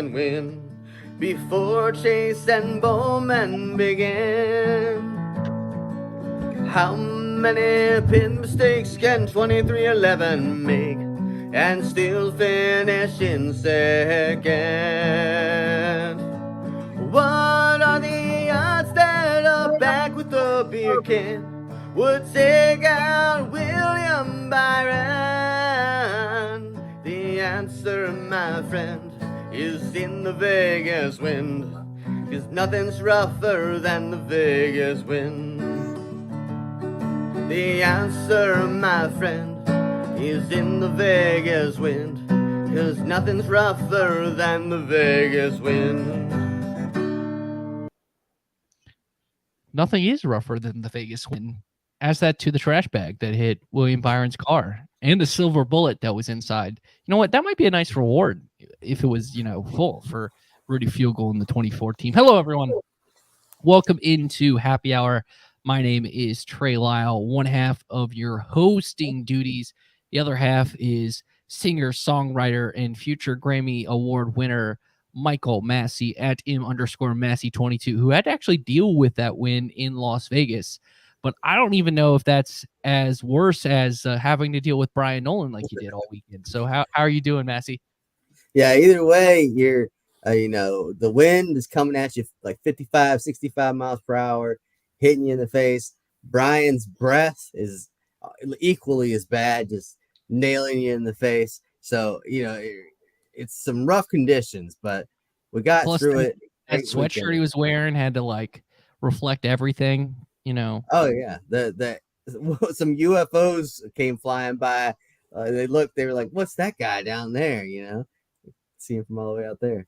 and win before Chase and Bowman began. How many pit mistakes can 2311 make and still finish in second? What are the odds that a back with a beer can would take out William Byron? The answer, my friend, is in the Vegas wind, 'cause nothing's rougher than the Vegas wind. The answer, my friend, is in the Vegas wind, 'cause nothing's rougher than the Vegas wind. Nothing is rougher than the Vegas wind. Ask that to the trash bag that hit William Byron's car and the silver bullet that was inside. You know what? That might be a nice reward if it was, full for Rudy Fugle in the 2014. Hello, everyone. Welcome into Happy Hour. My name is Trey Lyle, one half of your hosting duties. The other half is singer, songwriter, and future Grammy Award winner Michael Massey at @Massey22, who had to actually deal with that win in Las Vegas. But I don't even know if that's as worse as having to deal with Brian Nolan like you did all weekend. So how are you doing, Massey? Yeah, either way, you're, the wind is coming at you like 55, 65 miles per hour, hitting you in the face. Brian's breath is equally as bad, just nailing you in the face. So, it's some rough conditions, but we got through it. That sweatshirt he was wearing had to reflect everything, Oh yeah, some UFOs came flying by. They were like, "What's that guy down there?" See him from all the way out there.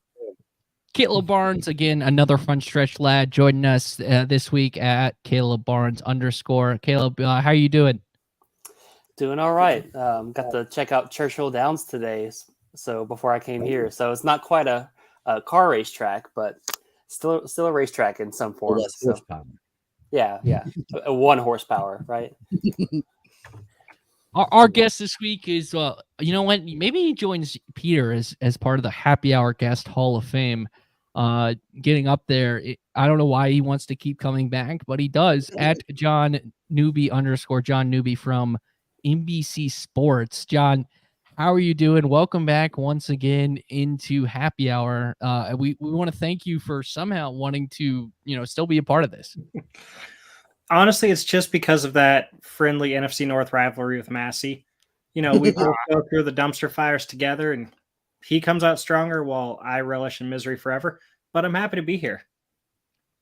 Caleb Barnes, again, another fun stretch lad, joining us this week at Caleb Barnes _. Caleb, how are you doing? Doing all right. Got to check out Churchill Downs today. So before I came here, so it's not quite a car racetrack, but still a racetrack in some form. Horsepower. Yeah, 1 horsepower, right? Our guest this week is, maybe he joins Peter as part of the Happy Hour Guest Hall of Fame. Getting up there, I don't know why he wants to keep coming back, but he does. At John Newby _ John Newby from NBC Sports. John, how are you doing? Welcome back once again into Happy Hour. We want to thank you for somehow wanting to, still be a part of this. Honestly, it's just because of that friendly NFC North rivalry with Massey. We both go through the dumpster fires together, and he comes out stronger while I relish in misery forever. But I'm happy to be here.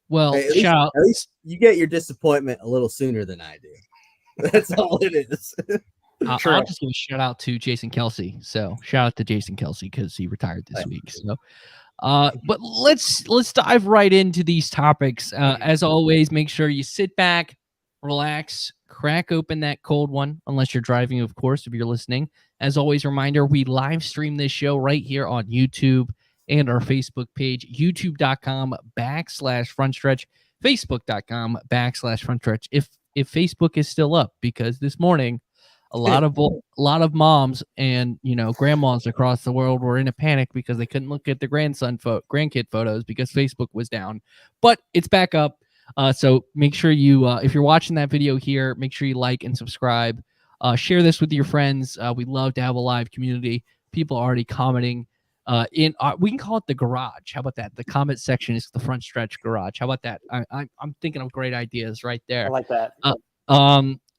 Well, at least you get your disappointment a little sooner than I do. That's all it is. I'll just give a shout out to Jason Kelsey. So shout out to Jason Kelsey because he retired this week. So, but let's dive right into these topics. As always, make sure you sit back, relax, crack open that cold one, unless you're driving, of course, if you're listening. As always, reminder, we live stream this show right here on YouTube and our Facebook page, youtube.com/frontstretch, facebook.com/frontstretch. If Facebook is still up, because this morning, a lot of moms and grandmas across the world were in a panic because they couldn't look at their grandkid photos because Facebook was down. But it's back up. So make sure you, if you're watching that video here, make sure you like and subscribe. Share this with your friends. We love to have a live community. People are already commenting. We can call it the garage. How about that? The comment section is the Front Stretch Garage. How about that? I'm thinking of great ideas right there. I like that.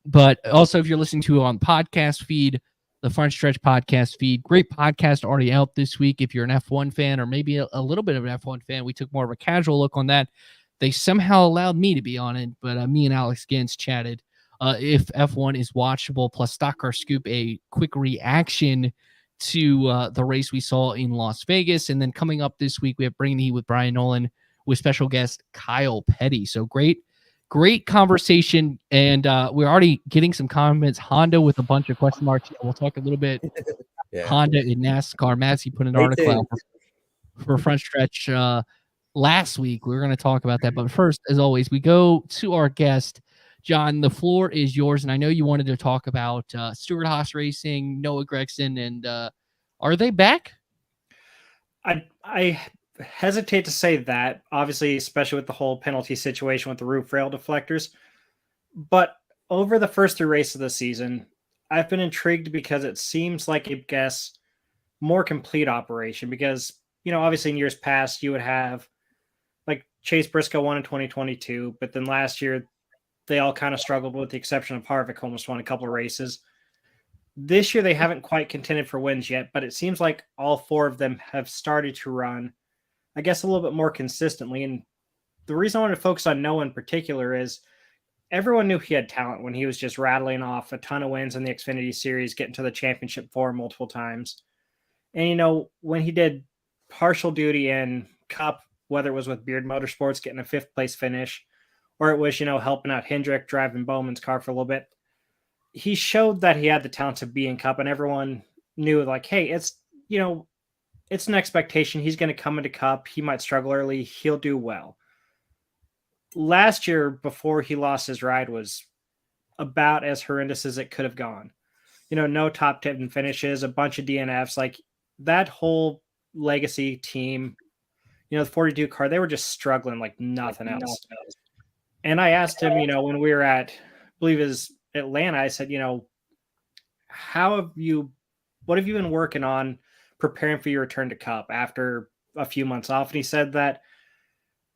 But also, if you're listening to it on podcast feed, the Front Stretch podcast feed, great podcast already out this week. If you're an F1 fan or maybe a little bit of an F1 fan, we took more of a casual look on that. They somehow allowed me to be on it, but me and Alex Gans chatted if F1 is watchable, plus Stock Car Scoop, a quick reaction to the race we saw in Las Vegas. And then coming up this week, we have Bring the Heat with Brian Nolan with special guest Kyle Petty. So great conversation. And we're already getting some comments. Honda with a bunch of question marks. We'll talk a little bit. Yeah. Honda and NASCAR. Massey put an article out for Front Stretch last week. We're going to talk about that. But first, as always, we go to our guest. John, the floor is yours. And I know you wanted to talk about Stewart-Haas Racing, Noah Gregson, and are they back? I hesitate to say that, obviously, especially with the whole penalty situation with the roof rail deflectors. But over the first 3 races of the season, I've been intrigued because it seems like a more complete operation. Because, obviously in years past, you would have like Chase Briscoe won in 2022, but then last year they all kind of struggled with the exception of Harvick, almost won a couple of races. This year they haven't quite contended for wins yet, but it seems like all 4 of them have started to run, I guess, a little bit more consistently. And the reason I wanted to focus on Noah in particular is everyone knew he had talent when he was just rattling off a ton of wins in the Xfinity Series, getting to the championship 4 multiple times. And, when he did partial duty in Cup, whether it was with Beard Motorsports getting a 5th place finish, or it was, helping out Hendrick driving Bowman's car for a little bit, he showed that he had the talent to be in Cup, and everyone knew, like, hey, it's an expectation. He's going to come into Cup. He might struggle early. He'll do well. Last year, before he lost his ride, was about as horrendous as it could have gone. No top 10 finishes, a bunch of DNFs. Like, that whole legacy team, the 42 car, they were just struggling like nothing else. And I asked him, when we were at, I believe it was Atlanta, I said, what have you been working on preparing for your return to Cup after a few months off? And he said that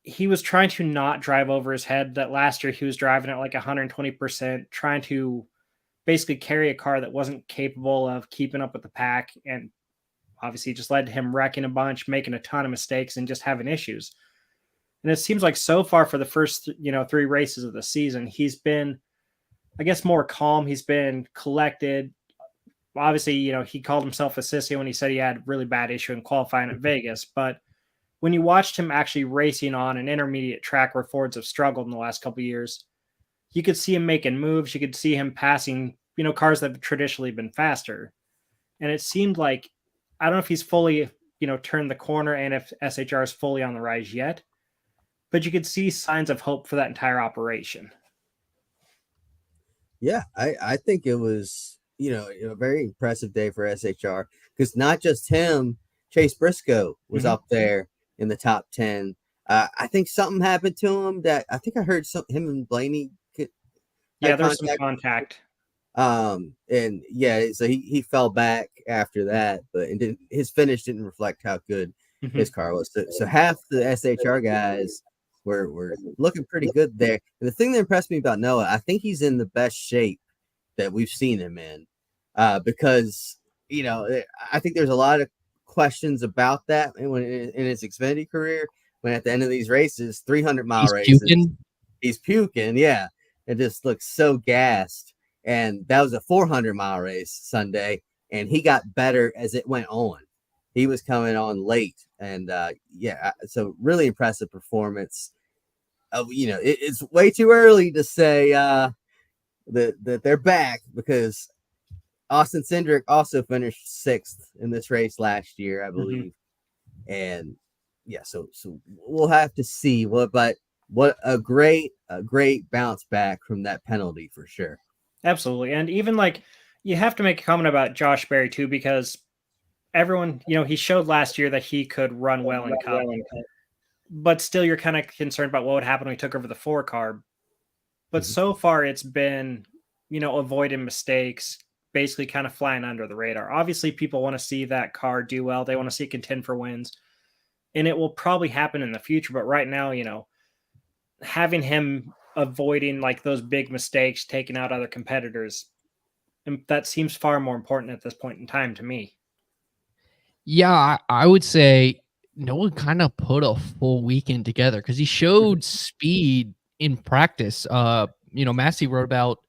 he was trying to not drive over his head, that last year he was driving at like 120%, trying to basically carry a car that wasn't capable of keeping up with the pack. And obviously just led to him wrecking a bunch, making a ton of mistakes, and just having issues. And it seems like so far for the first, 3 races of the season, he's been, I guess, more calm. He's been collected. Obviously, he called himself a sissy when he said he had a really bad issue in qualifying at Vegas. But when you watched him actually racing on an intermediate track where Fords have struggled in the last couple of years, you could see him making moves. You could see him passing, cars that have traditionally been faster. And it seemed like, I don't know if he's fully, turned the corner and if SHR is fully on the rise yet, but you could see signs of hope for that entire operation. Yeah, I think it was, a very impressive day for SHR, because not just him, Chase Briscoe was up there in the top 10. I think something happened to him that I think I heard him and Blaney. Yeah, there was some contact. And yeah, so he fell back after that, but his finish didn't reflect how good his car was. So half the SHR guys were looking pretty good there. And the thing that impressed me about Noah, I think he's in the best shape that we've seen him in, because I think there's a lot of questions about that in his Xfinity career, when at the end of these races, 300-mile races, he's puking. Yeah, it just looks so gassed. And that was a 400-mile race Sunday, and he got better as it went on. He was coming on late, and so really impressive performance. It's way too early to say that they're back, because Austin Cindric also finished 6th in this race last year, I believe. And yeah, so we'll have to see but what a great bounce back from that penalty for sure. Absolutely. And even like, you have to make a comment about Josh Berry too, because everyone, he showed last year that he could run well in Cup, but still you're kind of concerned about what would happen when he took over the 4 car. But so far it's been, avoiding mistakes, basically kind of flying under the radar. Obviously people want to see that car do well. They want to see it contend for wins, and it will probably happen in the future. But right now, having him avoiding like those big mistakes, taking out other competitors, and that seems far more important at this point in time to me. Yeah, I would say Noah kind of put a full weekend together, because he showed speed in practice. Massey wrote about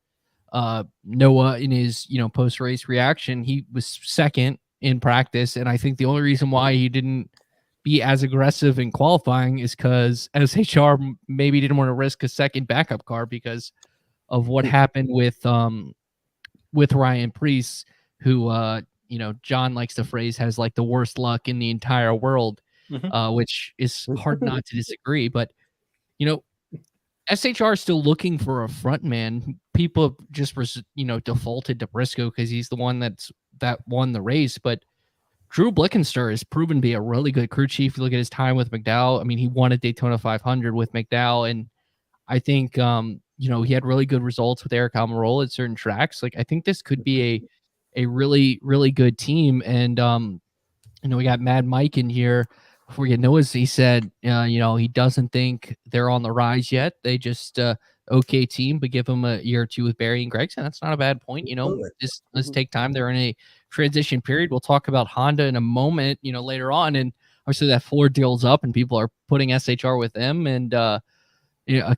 Noah in his post-race reaction. He was 2nd in practice, and I think the only reason why he didn't be as aggressive in qualifying is because SHR maybe didn't want to risk a 2nd backup car because of what happened with Ryan Preece, who John likes to phrase has like the worst luck in the entire world, which is hard not to disagree. But SHR is still looking for a front man. People just defaulted to Briscoe because he's the one that won the race. But Drew Blickenster has proven to be a really good crew chief. You look at his time with McDowell. I mean, he won a Daytona 500 with McDowell, and I think he had really good results with Eric Almirola at certain tracks. Like, I think this could be a really, really good team. And we got Mad Mike in here. Before we get Noah's, he said, he doesn't think they're on the rise yet. They just okay team, but give them a year or two with Barry and Gregson. That's not a bad point. Let's take time. They're in a transition period. We'll talk about Honda in a moment, later on. And obviously that Ford deal's up and people are putting SHR with them. And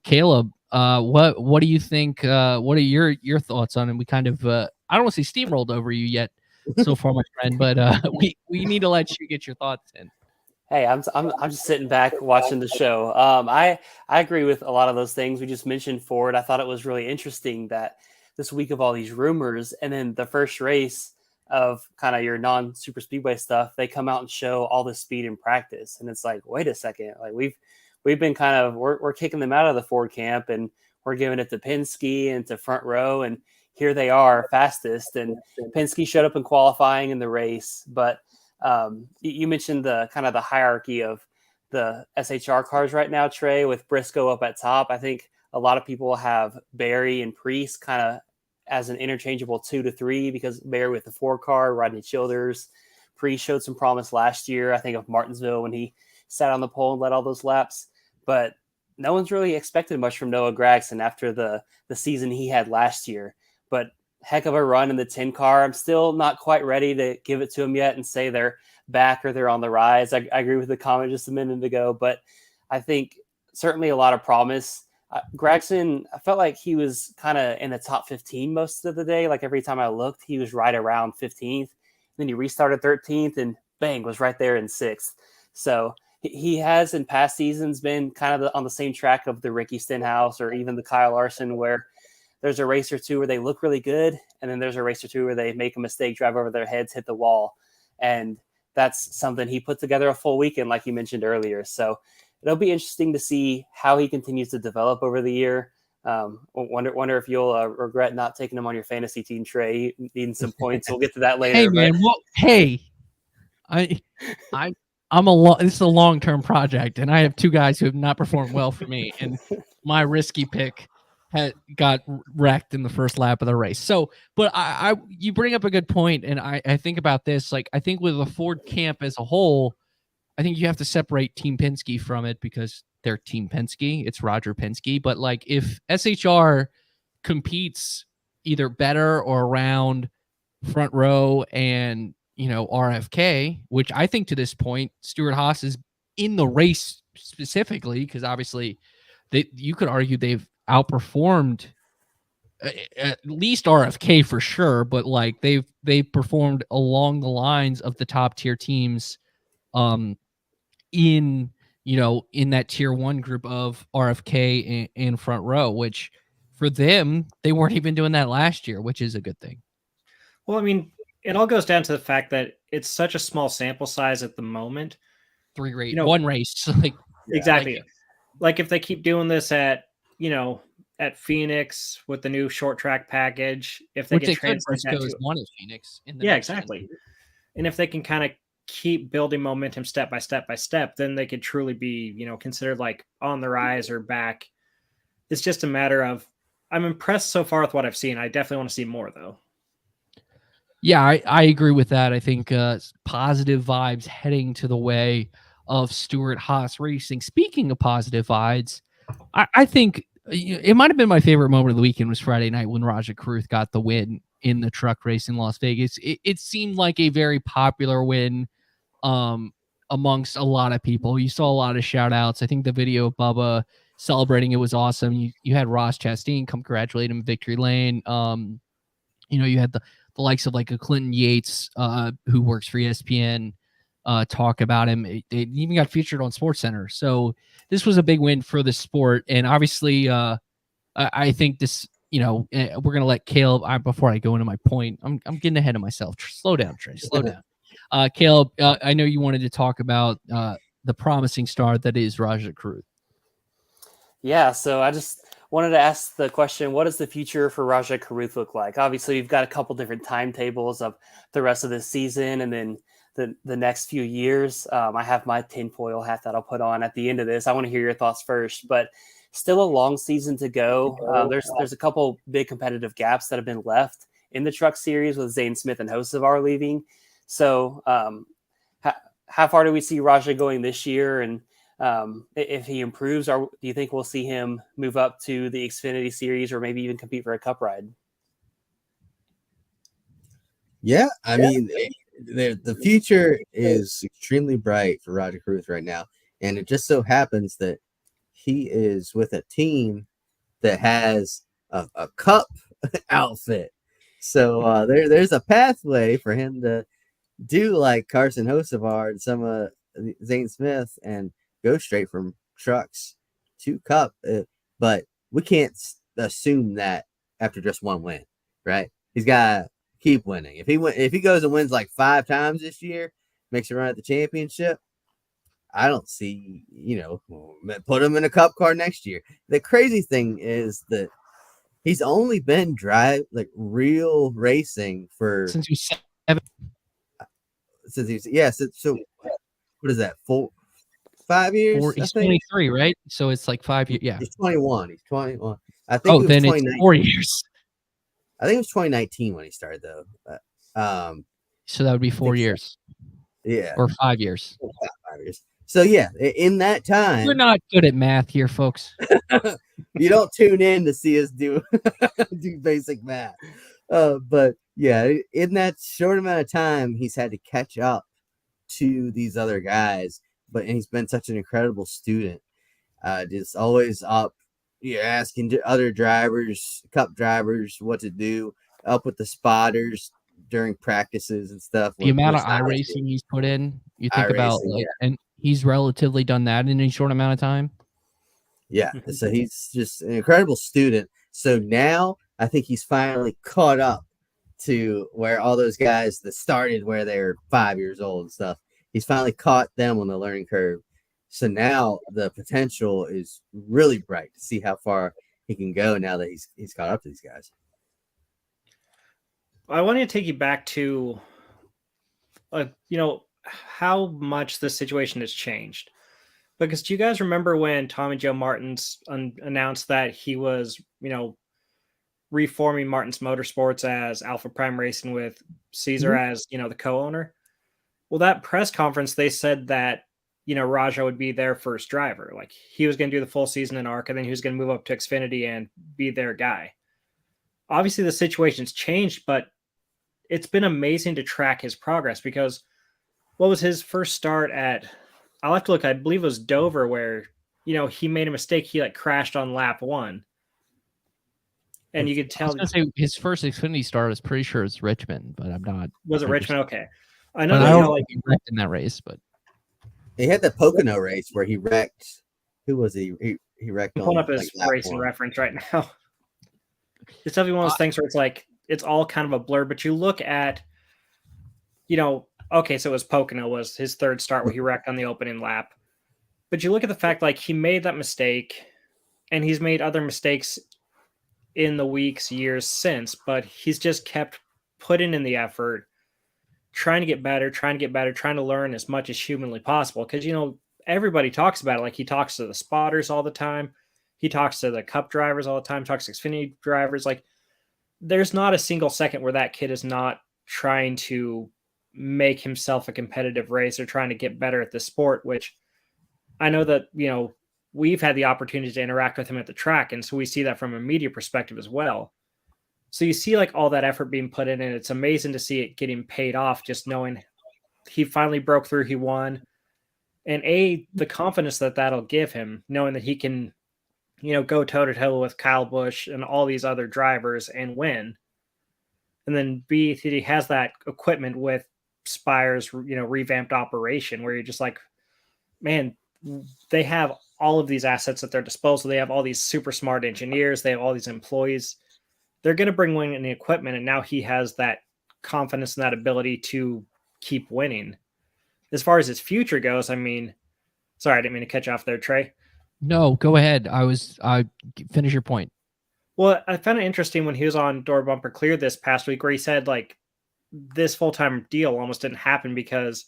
Caleb, what do you think? What are your thoughts on it? We kind of, I don't want to say steamrolled over you yet so far, my friend, but we need to let you get your thoughts in. Hey, I'm just sitting back watching the show. I agree with a lot of those things we just mentioned. Ford, I thought it was really interesting that this week of all these rumors, and then the first race of kind of your non-super speedway stuff, they come out and show all the speed in practice, and it's like, wait a second, like we've been kind of we're kicking them out of the Ford camp, and we're giving it to Penske and to Front Row, and here they are fastest, and Penske showed up in qualifying in the race, but. You mentioned the kind of the hierarchy of the SHR cars right now, Trey, with Briscoe up at top. I think a lot of people have Barry and Priest kind of as an interchangeable 2 to 3 because Barry with the 4 car, Rodney Childers. Priest showed some promise last year. I think of Martinsville when he sat on the pole and led all those laps. But no one's really expected much from Noah Gragson after the season he had last year. But heck of a run in the 10 car. I'm still not quite ready to give it to him yet and say they're back or they're on the rise. I agree with the comment just a minute ago, but I think certainly a lot of promise. Gragson, I felt like he was kind of in the top 15 most of the day. Like every time I looked, he was right around 15th. Then he restarted 13th and bang, was right there in 6th. So he has in past seasons been kind of on the same track of the Ricky Stenhouse or even the Kyle Larson, where there's a race or two where they look really good, and then there's a race or two where they make a mistake, drive over their heads, hit the wall. And that's something he put together a full weekend, like you mentioned earlier. So it'll be interesting to see how he continues to develop over the year. Wonder if you'll regret not taking him on your fantasy team, Trey, needing some points. We'll get to that later. Hey, man. This is a long-term project, and I have 2 guys who have not performed well for me, and my risky pick got wrecked in the first lap of the race. So, but you bring up a good point, and I think about this. Like, I think with the Ford camp as a whole, I think you have to separate Team Penske from it because they're Team Penske. It's Roger Penske. But like, if SHR competes either better or around Front Row and RFK, which I think to this point Stewart-Haas is in the race specifically because obviously you could argue they've outperformed at least RFK for sure, but like they've performed along the lines of the top tier teams in that tier 1 group of RFK and Front Row, which for them they weren't even doing that last year, which is a good thing. Well, I mean, it all goes down to the fact that it's such a small sample size at the moment. 3 race, 1 race, like exactly. Like if they keep doing this at Phoenix with the new short track package, if they get transferred to one at Phoenix, exactly. And if they can kind of keep building momentum step by step, then they could truly be, considered like on the rise or back. It's just a matter of, I'm impressed so far with what I've seen. I definitely want to see more though. Yeah, I agree with that. I think positive vibes heading to the way of Stewart-Haas Racing. Speaking of positive vibes, I think it might have been my favorite moment of the weekend was Friday night when Rajah Caruth got the win in the truck race in Las Vegas. It seemed like a very popular win amongst a lot of people. You saw a lot of shout outs. I think the video of Bubba celebrating it was awesome. You had Ross Chastain come congratulate him in victory lane. You had the likes of like a Clinton Yates, who works for ESPN, talk about him. It even got featured on SportsCenter. So this was a big win for the sport. And obviously, I think this, we're going to let Caleb, before I go into my point, I'm getting ahead of myself. Slow down, Trey, slow down. Caleb, I know you wanted to talk about the promising star that is Rajah Caruth. Yeah, so I just wanted to ask the question, what does the future for Rajah Caruth look like? Obviously, we've got a couple different timetables of the rest of this season and then the next few years. I have my tinfoil hat that I'll put on at the end of this. I want to hear your thoughts first, but still a long season to go. There's a couple big competitive gaps that have been left in the truck series with Zane Smith and Hocevar leaving. So how far do we see Raja going this year? And if he improves, do you think we'll see him move up to the Xfinity series or maybe even compete for a cup ride? Yeah, I mean, the future is extremely bright for Roger Caruth right now. And it just so happens that he is with a team that has a cup outfit. So there's a pathway for him to do like Carson Hocevar and some of Zane Smith and go straight from trucks to cup. But we can't assume that after just one win, right? He's got to keep winning. If he goes and wins like 5 times this year, makes a run at the championship, I don't see, put him in a cup car next year. The crazy thing is that he's only been real racing for since he's 7. So what is that? 5 years? He's 23, right? So it's like 5 years. Yeah, he's 21. He's 21. I think. Then it's 4 years. I think it was 2019 when he started, though. So that would be 4 years. Yeah, or 5 years. 5 years. So yeah, in that time, we're not good at math here, folks. You don't tune in to see us do basic math. But yeah, in that short amount of time, he's had to catch up to these other guys. And he's been such an incredible student. Just always up, asking other drivers, cup drivers, what to do, up with the spotters during practices and stuff. The amount of iRacing he's put in, you think about, and he's relatively done that in a short amount of time. Yeah, so he's just an incredible student. So now I think he's finally caught up to where all those guys that started where they're 5 years old and stuff, he's finally caught them on the learning curve. So now the potential is really bright to see how far he can go now that he's caught up to these guys. I want to take you back to, how much the situation has changed. Because do you guys remember when Tommy Joe Martins announced that he was, reforming Martins Motorsports as Alpha Prime Racing with Caesar as, the co-owner? Well, that press conference, they said that, Raja would be their first driver. Like, he was going to do the full season in ARC, and then he was going to move up to Xfinity and be their guy. Obviously, the situation's changed, but it's been amazing to track his progress, because what was his first start at? I'll have to look. I believe it was Dover, where, he made a mistake. He crashed on lap 1. And you could tell. I was going to say his first Xfinity start, I was pretty sure it's Richmond, but I'm not. Was it Richmond? Okay. I know that he wrecked in that race, but he had the Pocono race where he wrecked. Who was he? He wrecked. I'm pulling up his racing reference right now. It's definitely one of those things where it's all kind of a blur, but you look at, okay, so it was Pocono was his third start where he wrecked on the opening lap. But you look at the fact, he made that mistake, and he's made other mistakes in the weeks, years since, but he's just kept putting in the effort, trying to get better, trying to learn as much as humanly possible. Because, everybody talks about it. He talks to the spotters all the time. He talks to the cup drivers all the time, talks to Xfinity drivers. There's not a single second where that kid is not trying to make himself a competitive racer, trying to get better at the sport, which I know that, we've had the opportunity to interact with him at the track. And so we see that from a media perspective as well. So you see all that effort being put in, and it's amazing to see it getting paid off, just knowing he finally broke through, he won. And the confidence that'll give him, knowing that he can, go toe to toe with Kyle Busch and all these other drivers and win. And then B, he has that equipment with Spire's, revamped operation where you're just man, they have all of these assets at their disposal. They have all these super smart engineers. They have all these employees. They're going to bring winning the equipment. And now he has that confidence and that ability to keep winning. As far as his future goes, sorry, I didn't mean to cut you off there, Trey. No, go ahead. I finish your point. Well, I found it interesting when he was on Door Bumper Clear this past week, where he said, this full-time deal almost didn't happen because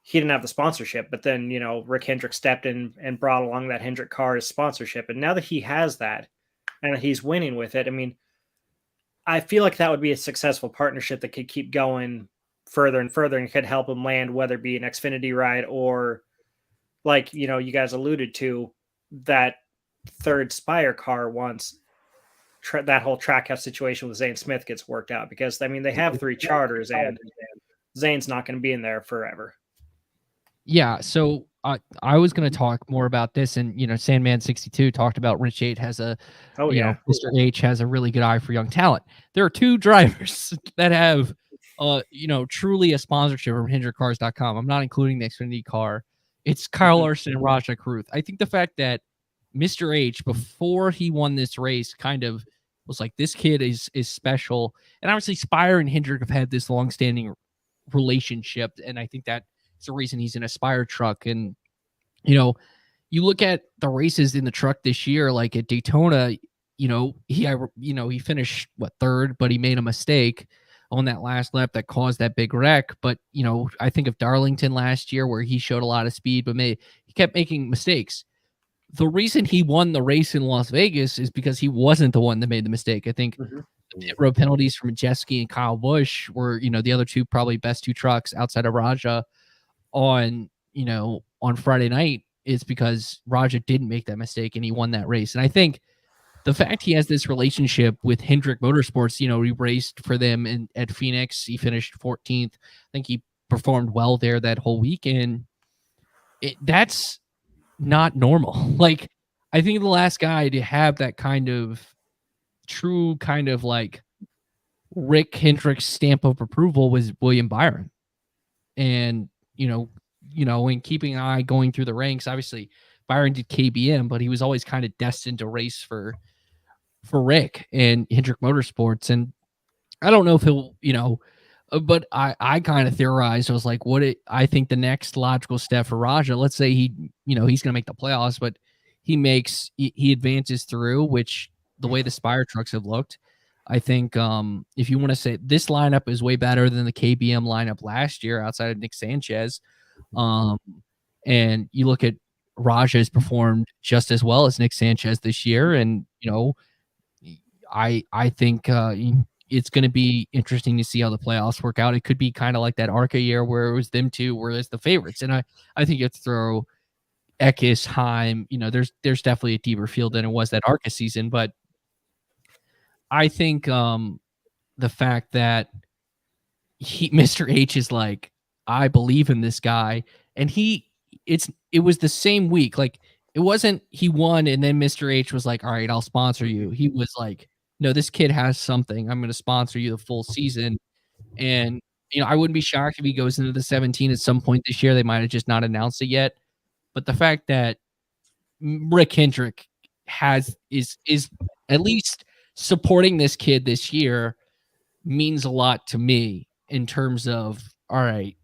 he didn't have the sponsorship. But then, Rick Hendrick stepped in and brought along that Hendrick Cars sponsorship. And now that he has that and he's winning with it, I mean, I feel like that would be a successful partnership that could keep going further and further and could help him land, whether it be an Xfinity ride or, like, you guys alluded to, that third Spire car once that whole Trackhouse situation with Zane Smith gets worked out. Because, I mean, they have 3 charters and Zane's not going to be in there forever. Yeah, so I was going to talk more about this, and Sandman62 talked about Rich 8 has a, Mr. H has a really good eye for young talent. There are 2 drivers that have, truly a sponsorship from HendrickCars.com. I'm not including the Xfinity car. It's Kyle Larson and Rajah Caruth. I think the fact that Mr. H, before he won this race, kind of was like, this kid is special, and obviously Spire and Hendrick have had this long-standing relationship, and I think that. It's the reason he's in a Spire truck. And, you look at the races in the truck this year, like at Daytona, he finished third, but he made a mistake on that last lap that caused that big wreck. But, I think of Darlington last year where he showed a lot of speed, but he kept making mistakes. The reason he won the race in Las Vegas is because he wasn't the one that made the mistake. I think the pit road penalties from Majeski and Kyle Busch were, the other 2 probably best 2 trucks outside of Rajah on Friday night is because Rajah didn't make that mistake and he won that race. And I think the fact he has this relationship with Hendrick Motorsports, he raced for them at Phoenix. He finished 14th. I think he performed well there that whole weekend. That's not normal. Like, I think the last guy to have that kind of true kind of like Rick Hendrick's stamp of approval was William Byron. And, and keeping an eye going through the ranks, obviously Byron did KBM, but he was always kind of destined to race for Rick and Hendrick Motorsports. And I don't know if he'll, but I kind of theorized, I was like, I think the next logical step for Rajah, let's say he's going to make the playoffs, but he advances through, which the way the Spire trucks have looked, I think if you want to say this lineup is way better than the KBM lineup last year outside of Nick Sanchez, and you look at Rajah has performed just as well as Nick Sanchez this year, and I think it's going to be interesting to see how the playoffs work out. It could be kind of like that ARCA year where it was them 2 were as the favorites, and I think you have to throw Eckes, Heim. There's definitely a deeper field than it was that ARCA season, but I think the fact that Mr. H is like, I believe in this guy, and it was the same week. Like, it wasn't he won and then Mr. H was like, all right, I'll sponsor you. He was like, no, this kid has something. I'm going to sponsor you the full season. And I wouldn't be shocked if he goes into the 17 at some point this year. They might have just not announced it yet. But the fact that Rick Hendrick is at least supporting this kid this year means a lot to me in terms of, all right,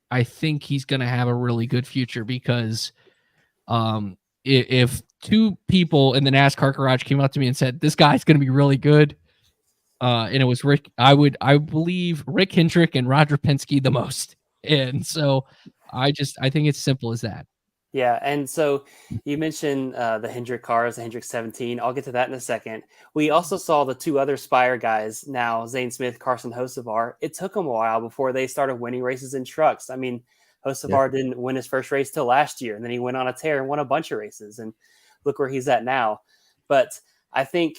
I think he's going to have a really good future, because if 2 people in the NASCAR garage came up to me and said, this guy's going to be really good, and it was Rick, I believe Rick Hendrick and Roger Penske the most. And so I think it's simple as that. Yeah, and so you mentioned the Hendrick cars, the Hendrick 17. I'll get to that in a second. We also saw the 2 other Spire guys now, Zane Smith, Carson Hocevar. It took them a while before they started winning races in trucks. I mean, Hocevar didn't win his first race till last year, and then he went on a tear and won a bunch of races, and look where he's at now. But I think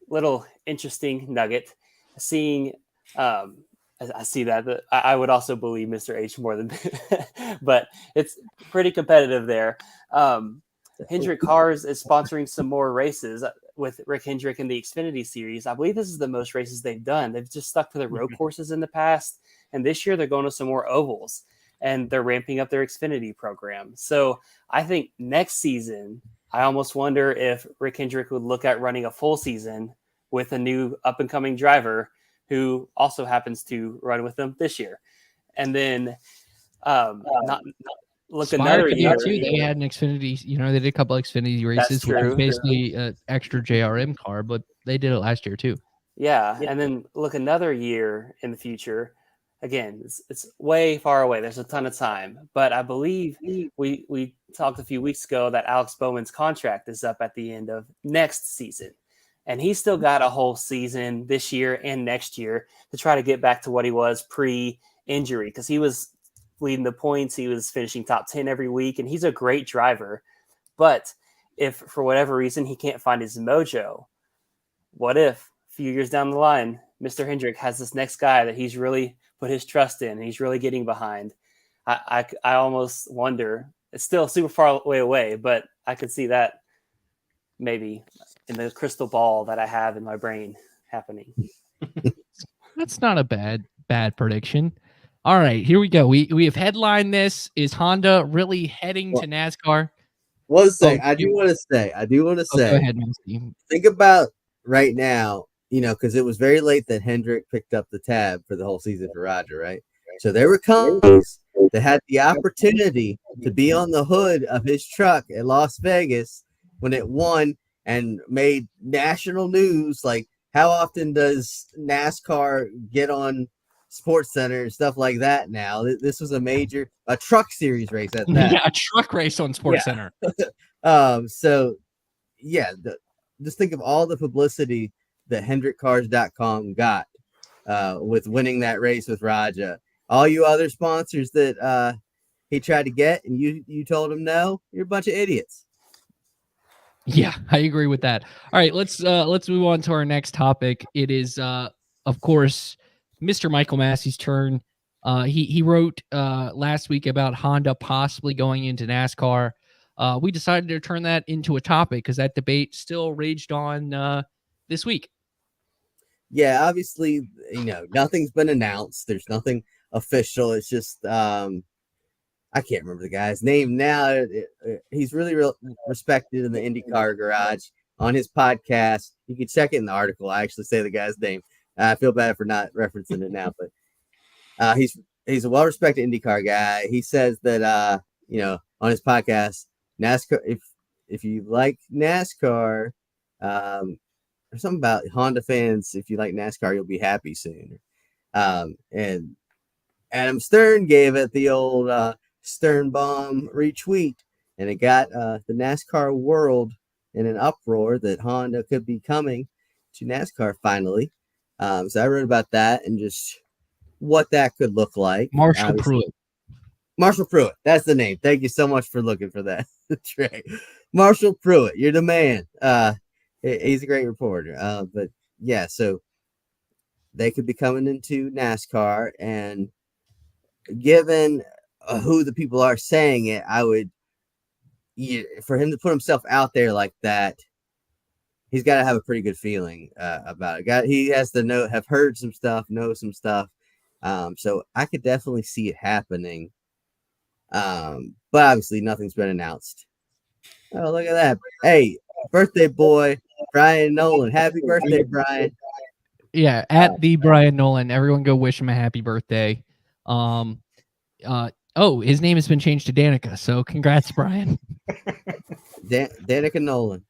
little interesting nugget, seeing I see that. I would also believe Mr. H more than, but it's pretty competitive there. Hendrick Cars is sponsoring some more races with Rick Hendrick in the Xfinity Series. I believe this is the most races they've done. They've just stuck to the road courses in the past, and this year they're going to some more ovals, and they're ramping up their Xfinity program. So I think next season, I almost wonder if Rick Hendrick would look at running a full season with a new up-and-coming driver who also happens to run with them this year. And then look another year. Too. They had an Xfinity, they did a couple of Xfinity races, which is basically an extra JRM car, but they did it last year too. Yeah. And then look another year in the future. again, it's way far away. There's a ton of time, but I believe we talked a few weeks ago that Alex Bowman's contract is up at the end of next season, and he's still got a whole season this year and next year to try to get back to what he was pre-injury, because he was leading the points, he was finishing top 10 every week, and he's a great driver. But if for whatever reason he can't find his mojo, what if a few years down the line, Mr. Hendrick has this next guy that he's really put his trust in and he's really getting behind? I almost wonder. It's still super far away, but I could see that maybe in the crystal ball that I have in my brain happening. That's not a bad prediction. All right, here we go. We have headlined this. Is Honda really heading to NASCAR? One thing I do want to say. Go ahead, Nancy. Think about right now, because it was very late that Hendrick picked up the tab for the whole season for Roger, right? So there were companies that had the opportunity to be on the hood of his truck at Las Vegas when it won and made national news. Like, how often does NASCAR get on Sports Center and stuff like that now? This was a truck series race at that. Yeah, a truck race on Sports Center. So yeah, just think of all the publicity that HendrickCars.com got with winning that race with Raja. All you other sponsors that he tried to get and you told him no, you're a bunch of idiots. Yeah, I agree with that. All right, let's move on to our next topic. It is of course Mr. Michael Massey's turn. He wrote last week about Honda possibly going into NASCAR. We decided to turn that into a topic because that debate still raged on this week. Yeah, obviously, nothing's been announced. There's nothing official. It's just I can't remember the guy's name now. He's really respected in the IndyCar garage. On his podcast, you can check it in the article. I actually say the guy's name. I feel bad for not referencing it now, but he's a well-respected IndyCar guy. He says that on his podcast, NASCAR, if you like NASCAR, or something about Honda fans, if you like NASCAR, you'll be happy soon. And Adam Stern gave it the old Stern bomb retweet, and it got the NASCAR world in an uproar that Honda could be coming to NASCAR finally. So I wrote about that and just what that could look like. Marshall Pruitt. Marshall Pruitt. That's the name. Thank you so much for looking for that, Trey. Marshall Pruitt. You're the man. He's a great reporter. But yeah, so they could be coming into NASCAR, and given who the people are saying it, for him to put himself out there like that, he's got to have a pretty good feeling about it. He has to have heard some stuff, know some stuff. So I could definitely see it happening. But obviously nothing's been announced. Oh, look at that. Hey, birthday boy, Brian Nolan. Happy birthday, Brian. Yeah, at the Brian Nolan. Everyone go wish him a happy birthday. His name has been changed to Danica, so congrats, Brian. Danica Nolan.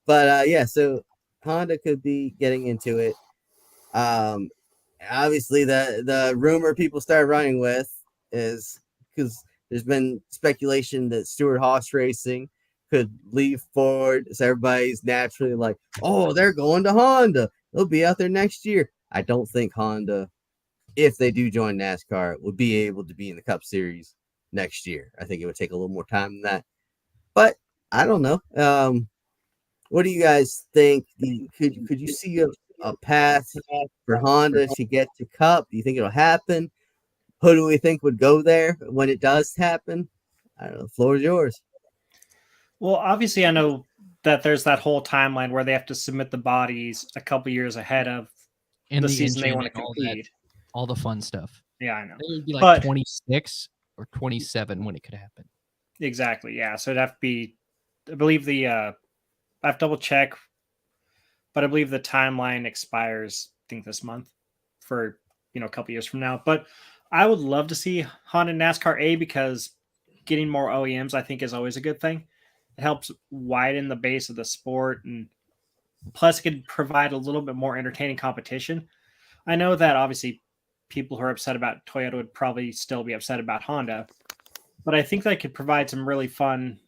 But yeah, so Honda could be getting into it. Obviously the rumor people started running with is because there's been speculation that Stewart-Haas Racing could leave Ford. So everybody's naturally like, oh, they're going to Honda. They'll be out there next year. I don't think Honda, if they do join NASCAR, would be able to be in the Cup Series next year. I think it would take a little more time than that. But I don't know. What do you guys think? Could you see a path for Honda to get to Cup? Do you think it'll happen? Who do we think would go there when it does happen? I don't know. The floor is yours. Well, obviously, I know that there's that whole timeline where they have to submit the bodies a couple years ahead of the season they want to compete. All the fun stuff. Yeah, I know. It would be like 26 or 27 when it could happen. Exactly. Yeah. So it'd have to be, I believe I have to double check, but I believe the timeline expires, I think this month for, a couple years from now. But I would love to see Honda NASCAR because getting more OEMs, I think, is always a good thing. It helps widen the base of the sport, and plus it could provide a little bit more entertaining competition. I know that obviously people who are upset about Toyota would probably still be upset about Honda. But I think that could provide some really fun,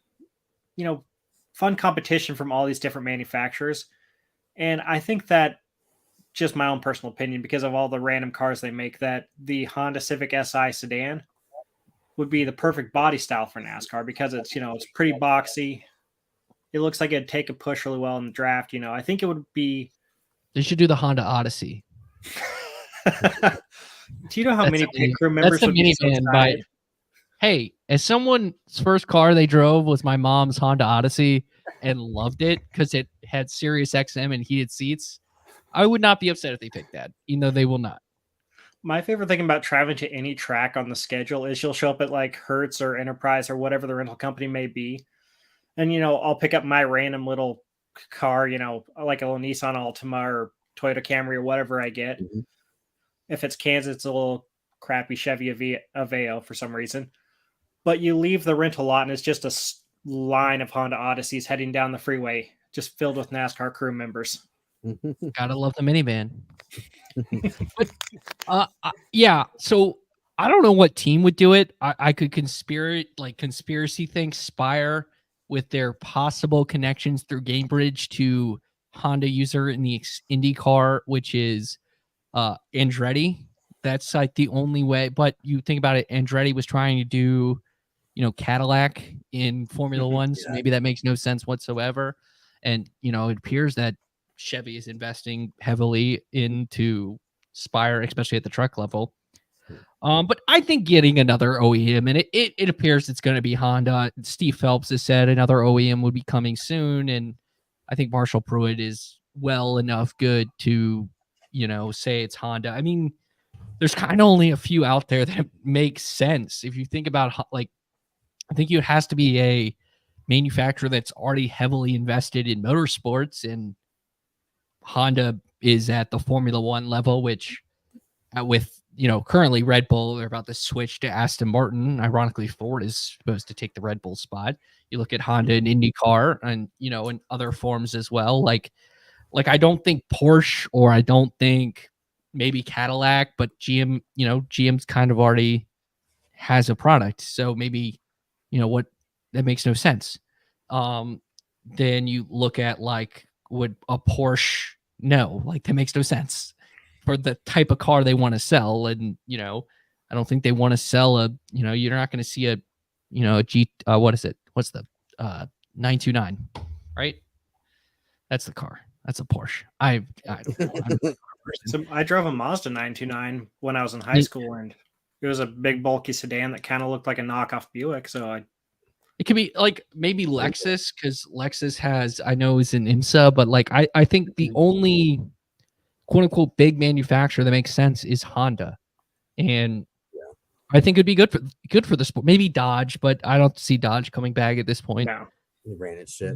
fun competition from all these different manufacturers. And I think that, just my own personal opinion, because of all the random cars they make, that the Honda Civic Si sedan would be the perfect body style for NASCAR, because it's, it's pretty boxy. It looks like it'd take a push really well in the draft. I think it would be. They should do the Honda Odyssey. Do you know how many pit crew members would be so excited? Hey, as someone's first car they drove was my mom's Honda Odyssey and loved it because it had Sirius XM and heated seats, I would not be upset if they picked that, even though they will not. My favorite thing about traveling to any track on the schedule is you'll show up at like Hertz or Enterprise or whatever the rental company may be. And, I'll pick up my random little car, like a little Nissan Altima or Toyota Camry or whatever I get. Mm-hmm. If it's Kansas, it's a little crappy Chevy Aveo for some reason. But you leave the rental lot and it's just a line of Honda Odysseys heading down the freeway, just filled with NASCAR crew members. Gotta love the minivan. But yeah, so I don't know what team would do it. I could conspiracy think Spire with their possible connections through Gamebridge to Honda user in the IndyCar, which is Andretti. That's like the only way. But you think about it, Andretti was trying to do, Cadillac in Formula One, so maybe that makes no sense whatsoever. And, it appears that Chevy is investing heavily into Spire, especially at the truck level. But I think getting another OEM, and it appears it's going to be Honda. Steve Phelps has said another OEM would be coming soon, and I think Marshall Pruitt is well enough good to, say it's Honda. I mean, there's kind of only a few out there that make sense. If you think about, I think it has to be a manufacturer that's already heavily invested in motorsports, and Honda is at the Formula One level, which with, currently Red Bull, they're about to switch to Aston Martin. Ironically, Ford is supposed to take the Red Bull spot. You look at Honda and IndyCar and, in other forms as well. Like I don't think Porsche, or I don't think maybe Cadillac, but GM, GM's kind of already has a product. So maybe, that makes no sense. Then you look at would a Porsche? No, that makes no sense for the type of car they want to sell. And, I don't think they want to sell you're not going to see a G, what is it? What's the 929, right? That's the car. That's a Porsche. I don't know. So I drove a Mazda 929 when I was in high school, and it was a big bulky sedan that kind of looked like a knockoff Buick. So it could be maybe Lexus, because Lexus has, I know, is an IMSA, but I think the only quote unquote big manufacturer that makes sense is Honda. And I think it'd be good for the sport. Maybe Dodge, but I don't see Dodge coming back at this point. No. He ran its shit.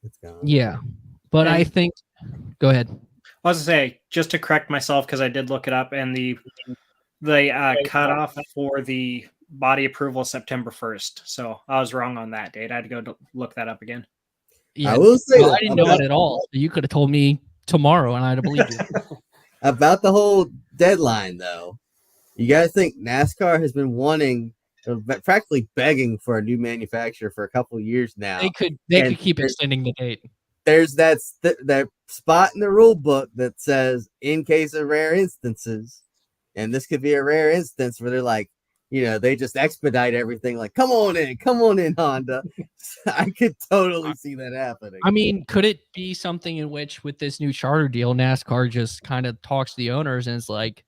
It's gone. Yeah. But I think, go ahead. I was going to say, just to correct myself, because I did look it up, and the cutoff for the body approval is September 1st. So I was wrong on that date. I had to go look that up again. Yeah, I will say I didn't know it at all. You could have told me tomorrow, and I'd have believed you. About the whole deadline, though, you got to think NASCAR has been wanting, practically begging for a new manufacturer for a couple of years now. They could keep extending the date. There's that spot in the rule book that says, in case of rare instances, and this could be a rare instance where they're like, they just expedite everything. Like, come on in, Honda. I could totally see that happening. I mean, could it be something in which, with this new charter deal, NASCAR just kind of talks to the owners and it's like,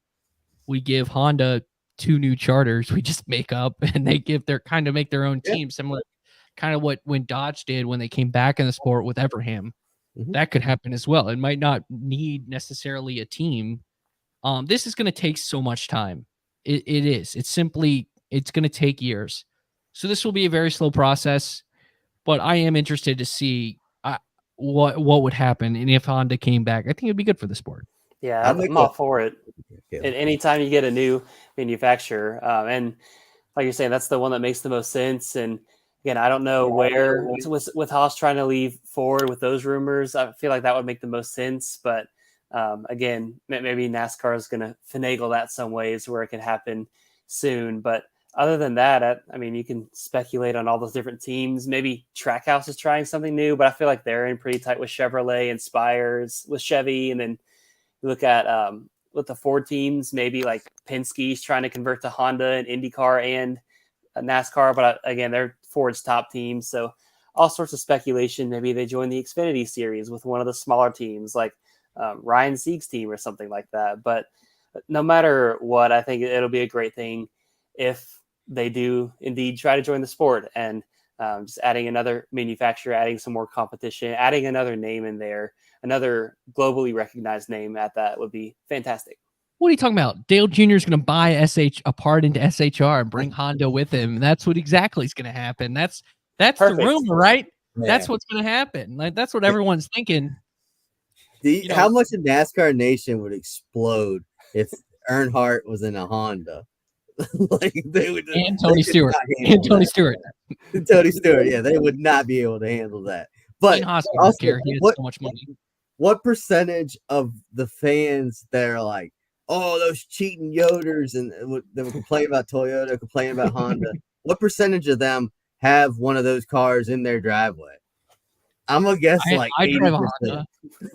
we give Honda 2 new charters, we just make up, and they make their own team, similar kind of what when Dodge did when they came back in the sport with Everham. Mm-hmm. That could happen as well. It might not need necessarily a team. This is going to take so much time. It is. It's going to take years. So this will be a very slow process, but I am interested to see what would happen. And if Honda came back, I think it'd be good for the sport. Yeah, I'm all for it. And anytime you get a new manufacturer, and like you're saying, that's the one that makes the most sense. And again, I don't know where with Haas trying to leave Ford with those rumors. I feel like that would make the most sense, but Again, maybe NASCAR is going to finagle that some ways where it can happen soon. But other than that, I mean, you can speculate on all those different teams. Maybe Trackhouse is trying something new, but I feel like they're in pretty tight with Chevrolet and Spires with Chevy. And then you look at with the Ford teams, maybe like Penske's trying to convert to Honda and IndyCar and NASCAR. But again, they're Ford's top team. So all sorts of speculation. Maybe they join the Xfinity series with one of the smaller teams like Ryan Sieg's team or something like that. But no matter what, I think it'll be a great thing if they do indeed try to join the sport, and just adding another manufacturer, adding some more competition, adding another name in there, another globally recognized name at that would be fantastic. What are you talking about? Dale Jr. is going to buy a part into SHR and bring Honda with him. That's what exactly is going to happen. That's Perfect. the rumor, right? Yeah. That's what's going to happen. Like that's what everyone's thinking. How much of NASCAR Nation would explode if Earnhardt was in a Honda? Like they would. And Tony Stewart. And Tony Stewart. Tony Stewart. Yeah, they would not be able to handle that. But also, he has so much money. What percentage of the fans that are like, "Oh, those cheating Yoders," and they would complain about Toyota, complain about Honda? What percentage of them have one of those cars in their driveway? I'm gonna guess I drive a 80%.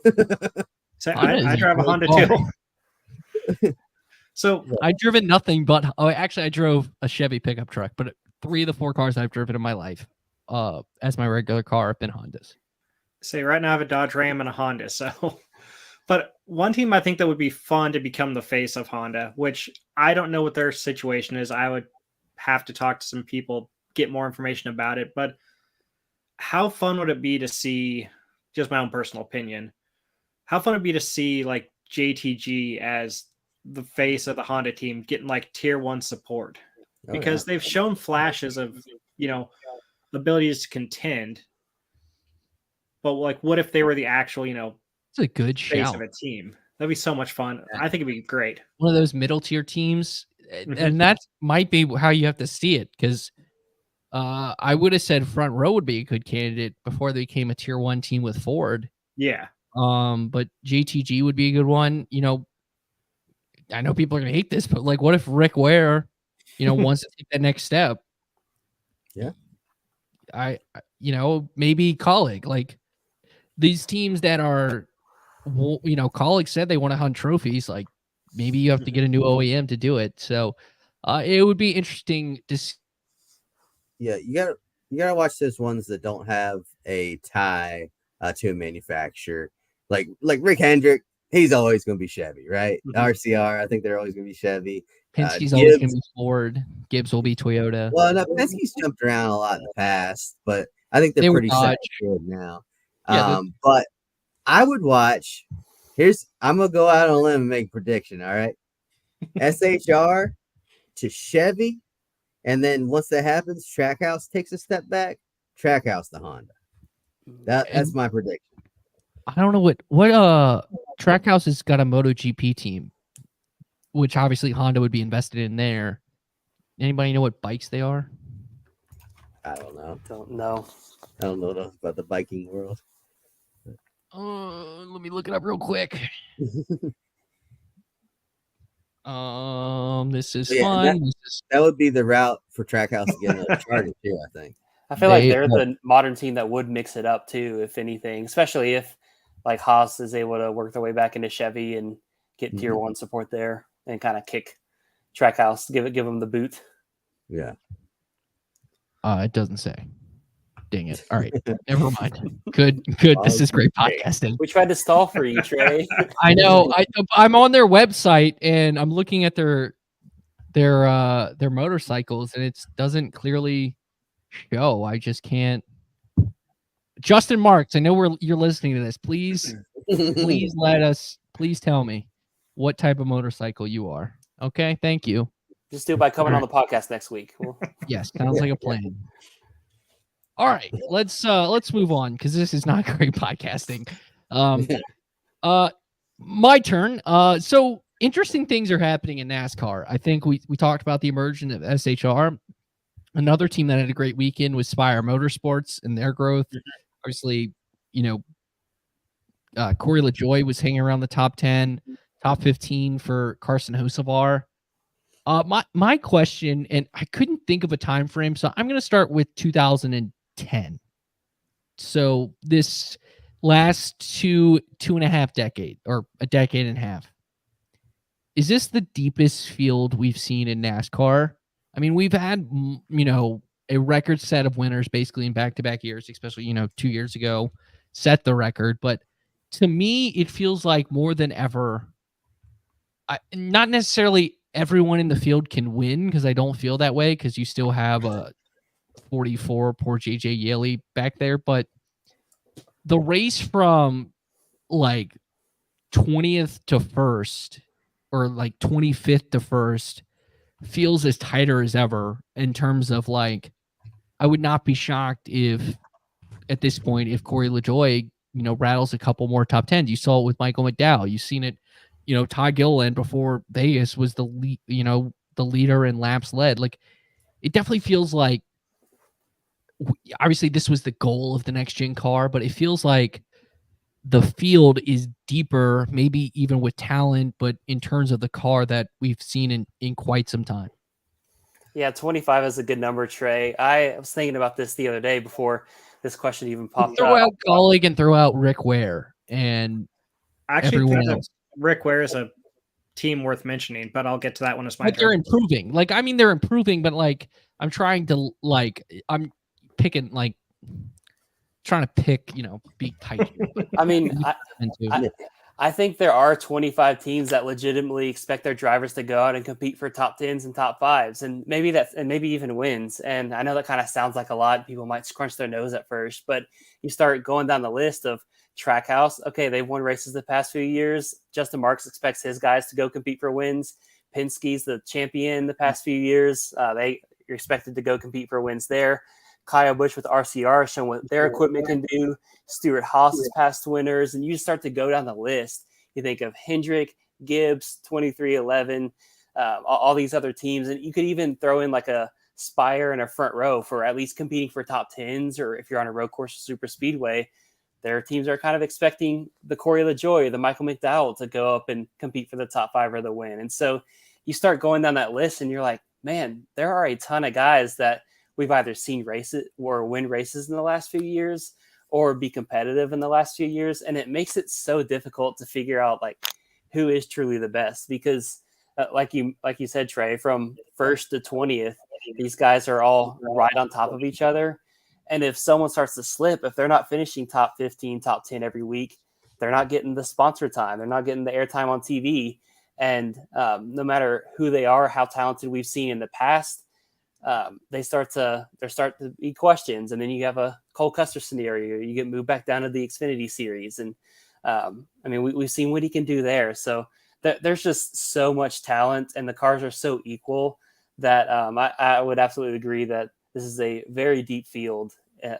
Honda. So I drive a Honda too. So I've driven nothing but I drove a Chevy pickup truck, but 3 of the 4 cars I've driven in my life as my regular car have been Hondas. say right now I have a Dodge Ram and a Honda. So, but one team I think that would be fun to become the face of Honda, which I don't know what their situation is. I would have to talk to some people, get more information about it. But how fun would it be to see, just my own personal opinion, how fun would it be to see like JTG as the face of the Honda team getting like tier 1 support? Because they've shown flashes of, abilities to contend. But like, what if they were the actual, It's a good face shout. of a team? That'd be so much fun. I think it'd be great. One of those middle tier teams, and that might be how you have to see it. Because I would have said Front Row would be a good candidate before they became a tier 1 team with Ford. Yeah. But JTG would be a good one. I know people are gonna hate this, but like, what if Rick Ware, wants to take that next step? Yeah. Maybe Colleague, like these teams that are, Colleague said they want to hunt trophies. Like maybe you have to get a new OEM to do it. So it would be interesting to see. Yeah, you gotta watch those ones that don't have a tie to a manufacturer. Like Rick Hendrick, he's always going to be Chevy, right? RCR, I think they're always going to be Chevy. Penske's always going to be Ford. Gibbs will be Toyota. Well, no, Penske's jumped around a lot in the past, but I think they're pretty set good now. Yeah, but I would watch. I'm gonna go out on a limb and make a prediction. All right, SHR to Chevy, and then once that happens, Trackhouse takes a step back. Trackhouse to Honda. That's my prediction. I don't know what Trackhouse has got a MotoGP team, which obviously Honda would be invested in there. Anybody know what bikes they are? I don't know. I don't know enough about the biking world. Let me look it up real quick. This is fun. That would be the route for Trackhouse to get another Charger too, I think. I feel like they're the modern team that would mix it up too, if anything, especially if like Haas is able to work their way back into Chevy and get tier 1 support there and kind of kick Trackhouse, give them the boot. Yeah. It doesn't say. Dang it. All right. Never mind. Good. This is great podcasting. We tried to stall for you, Trey. I know. I'm on their website and I'm looking at their motorcycles and it doesn't clearly show. I just can't. Justin Marks, I know you're listening to this. Please tell me what type of motorcycle you are. Okay, thank you. Just do it by coming on the podcast next week. Yes, sounds like a plan. All right, let's move on because this is not great podcasting. My turn. So interesting things are happening in NASCAR. I think we talked about the emergence of SHR. Another team that had a great weekend was Spire Motorsports and their growth. Obviously, Corey LaJoie was hanging around the top 10, top 15 for Carson Hocevar. My question, and I couldn't think of a time frame, so I'm going to start with 2010. So this last two and a half decade, or a decade and a half. Is this the deepest field we've seen in NASCAR? I mean, we've had, a record set of winners basically in back-to-back years, especially, 2 years ago, set the record. But to me, it feels like more than ever, not necessarily everyone in the field can win, because I don't feel that way, because you still have a 44, poor JJ Yeley back there. But the race from like 20th to first, or like 25th to first, feels as tighter as ever in terms of like, I would not be shocked if at this point, if Corey LaJoie, rattles a couple more top 10s. You saw it with Michael McDowell. You've seen it, Todd Gilliland before Vegas was the leader in laps led. Like, it definitely feels like, obviously this was the goal of the next gen car, but it feels like the field is deeper, maybe even with talent, but in terms of the car that we've seen in quite some time. Yeah, 25 is a good number, Trey. I was thinking about this the other day before this question even popped up. Throw out Gaulig and throw out Rick Ware and everyone else. Rick Ware is a team worth mentioning, but I'll get to that one as my turn. turn. They're improving. Like, I mean, they're improving, but like, I'm trying to trying to pick, be tight. I mean, I think there are 25 teams that legitimately expect their drivers to go out and compete for top 10s and top 5s, and maybe even wins. And I know that kind of sounds like a lot. People might crunch their nose at first, but you start going down the list of Trackhouse. Okay, they've won races the past few years. Justin Marks expects his guys to go compete for wins. Penske's the champion the past few years. You're expected to go compete for wins there. Kyle Busch with RCR showing what their equipment can do. Stewart-Haas is past winners. And you just start to go down the list. You think of Hendrick, Gibbs, 2311, all these other teams. And you could even throw in like a Spire and a Front Row for at least competing for top 10s, or if you're on a road course or super speedway, their teams are kind of expecting the Corey LaJoie, the Michael McDowell to go up and compete for the top 5 or the win. And so you start going down that list and you're like, man, there are a ton of guys that we've either seen races or win races in the last few years or be competitive in the last few years. And it makes it so difficult to figure out like who is truly the best, because like you said, Trey, from 1st to 20th, these guys are all right on top of each other. And if someone starts to slip, if they're not finishing top 15, top 10 every week, they're not getting the sponsor time. They're not getting the airtime on TV. And no matter who they are, how talented we've seen in the past, there start to be questions. And then you have a Cole Custer scenario. You get moved back down to the Xfinity series. And we've seen what he can do there. So there's just so much talent, and the cars are so equal that I would absolutely agree that this is a very deep field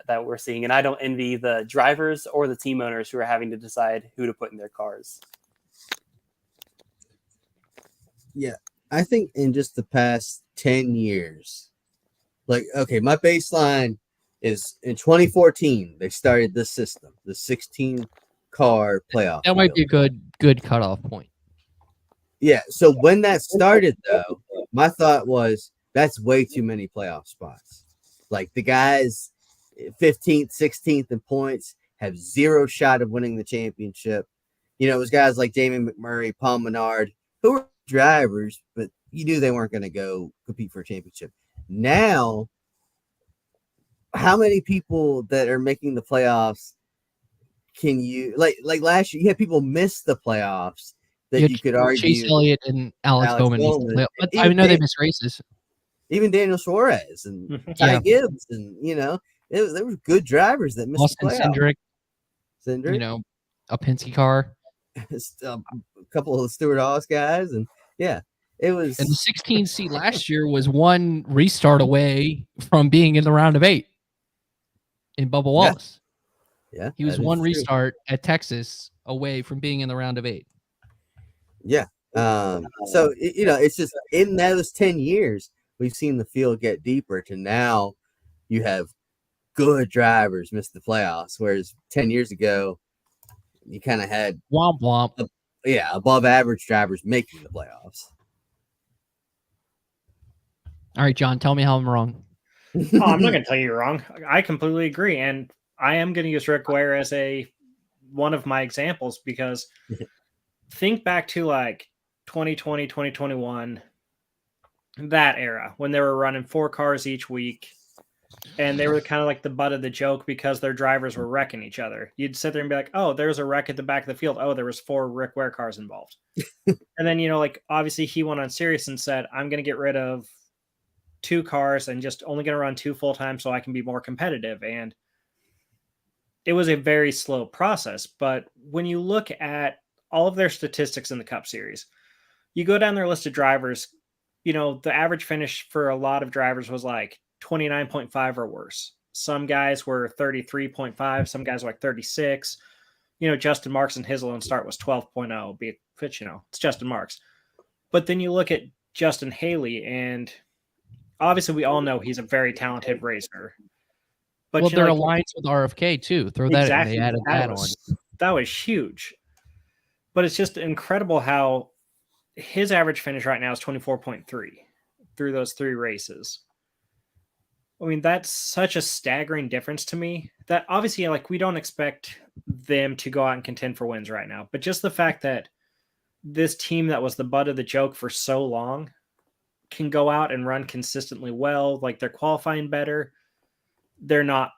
that we're seeing. And I don't envy the drivers or the team owners who are having to decide who to put in their cars. Yeah, I think in just the past 10 years, my baseline is in 2014, they started this system, the 16-car playoff. That might be a good cutoff point. Yeah, so when that started, though, my thought was that's way too many playoff spots. Like, the guys 15th, 16th in points have zero shot of winning the championship. It was guys like Jamie McMurray, Paul Menard, who were drivers, but you knew they weren't going to go compete for a championship. Now, how many people that are making the playoffs can you like last year? You had people miss the playoffs that you could argue. Chase Elliott and Alex Bowman. I know they missed races. Even Daniel Suarez and Ty Gibbs, and there were good drivers that missed Austin the playoffs. Cindric, a Penske car. A couple of Stewart-Haas guys, and it was. And the 16 seat last year was one restart away from being in the round of 8 in Bubba Wallace. Yeah, he was one restart at Texas away from being in the round of 8. Yeah. So it's just in those 10 years, we've seen the field get deeper to now you have good drivers miss the playoffs, whereas 10 years ago, you kind of had Womp womp. above average drivers making the playoffs. All right, John, tell me how I'm wrong. Oh, I'm not going to tell you you're wrong. I completely agree, and I am going to use Rick Ware as one of my examples because think back to like 2020, 2021, that era when they were running 4 cars each week, and they were kind of like the butt of the joke because their drivers were wrecking each other. You'd sit there and be like, "Oh, there's a wreck at the back of the field. Oh, there was 4 Rick Ware cars involved." And then like obviously he went on Sirius and said, "I'm going to get rid of 2 cars and just only going to run 2 full time so I can be more competitive." And it was a very slow process. But when you look at all of their statistics in the Cup Series, you go down their list of drivers, the average finish for a lot of drivers was like 29.5 or worse. Some guys were 33.5. Some guys were like 36. Justin Marks and his lone start was 12.0, which, it's Justin Marks. But then you look at Justin Haley, and obviously we all know he's a very talented racer. But well, they're aligned with RFK too. Throw that in. They added that on. That was huge. But it's just incredible how his average finish right now is 24.3 through those 3 races. I mean, that's such a staggering difference to me that obviously, like, we don't expect them to go out and contend for wins right now. But just the fact that this team that was the butt of the joke for so long can go out and run consistently well, like they're qualifying better. They're not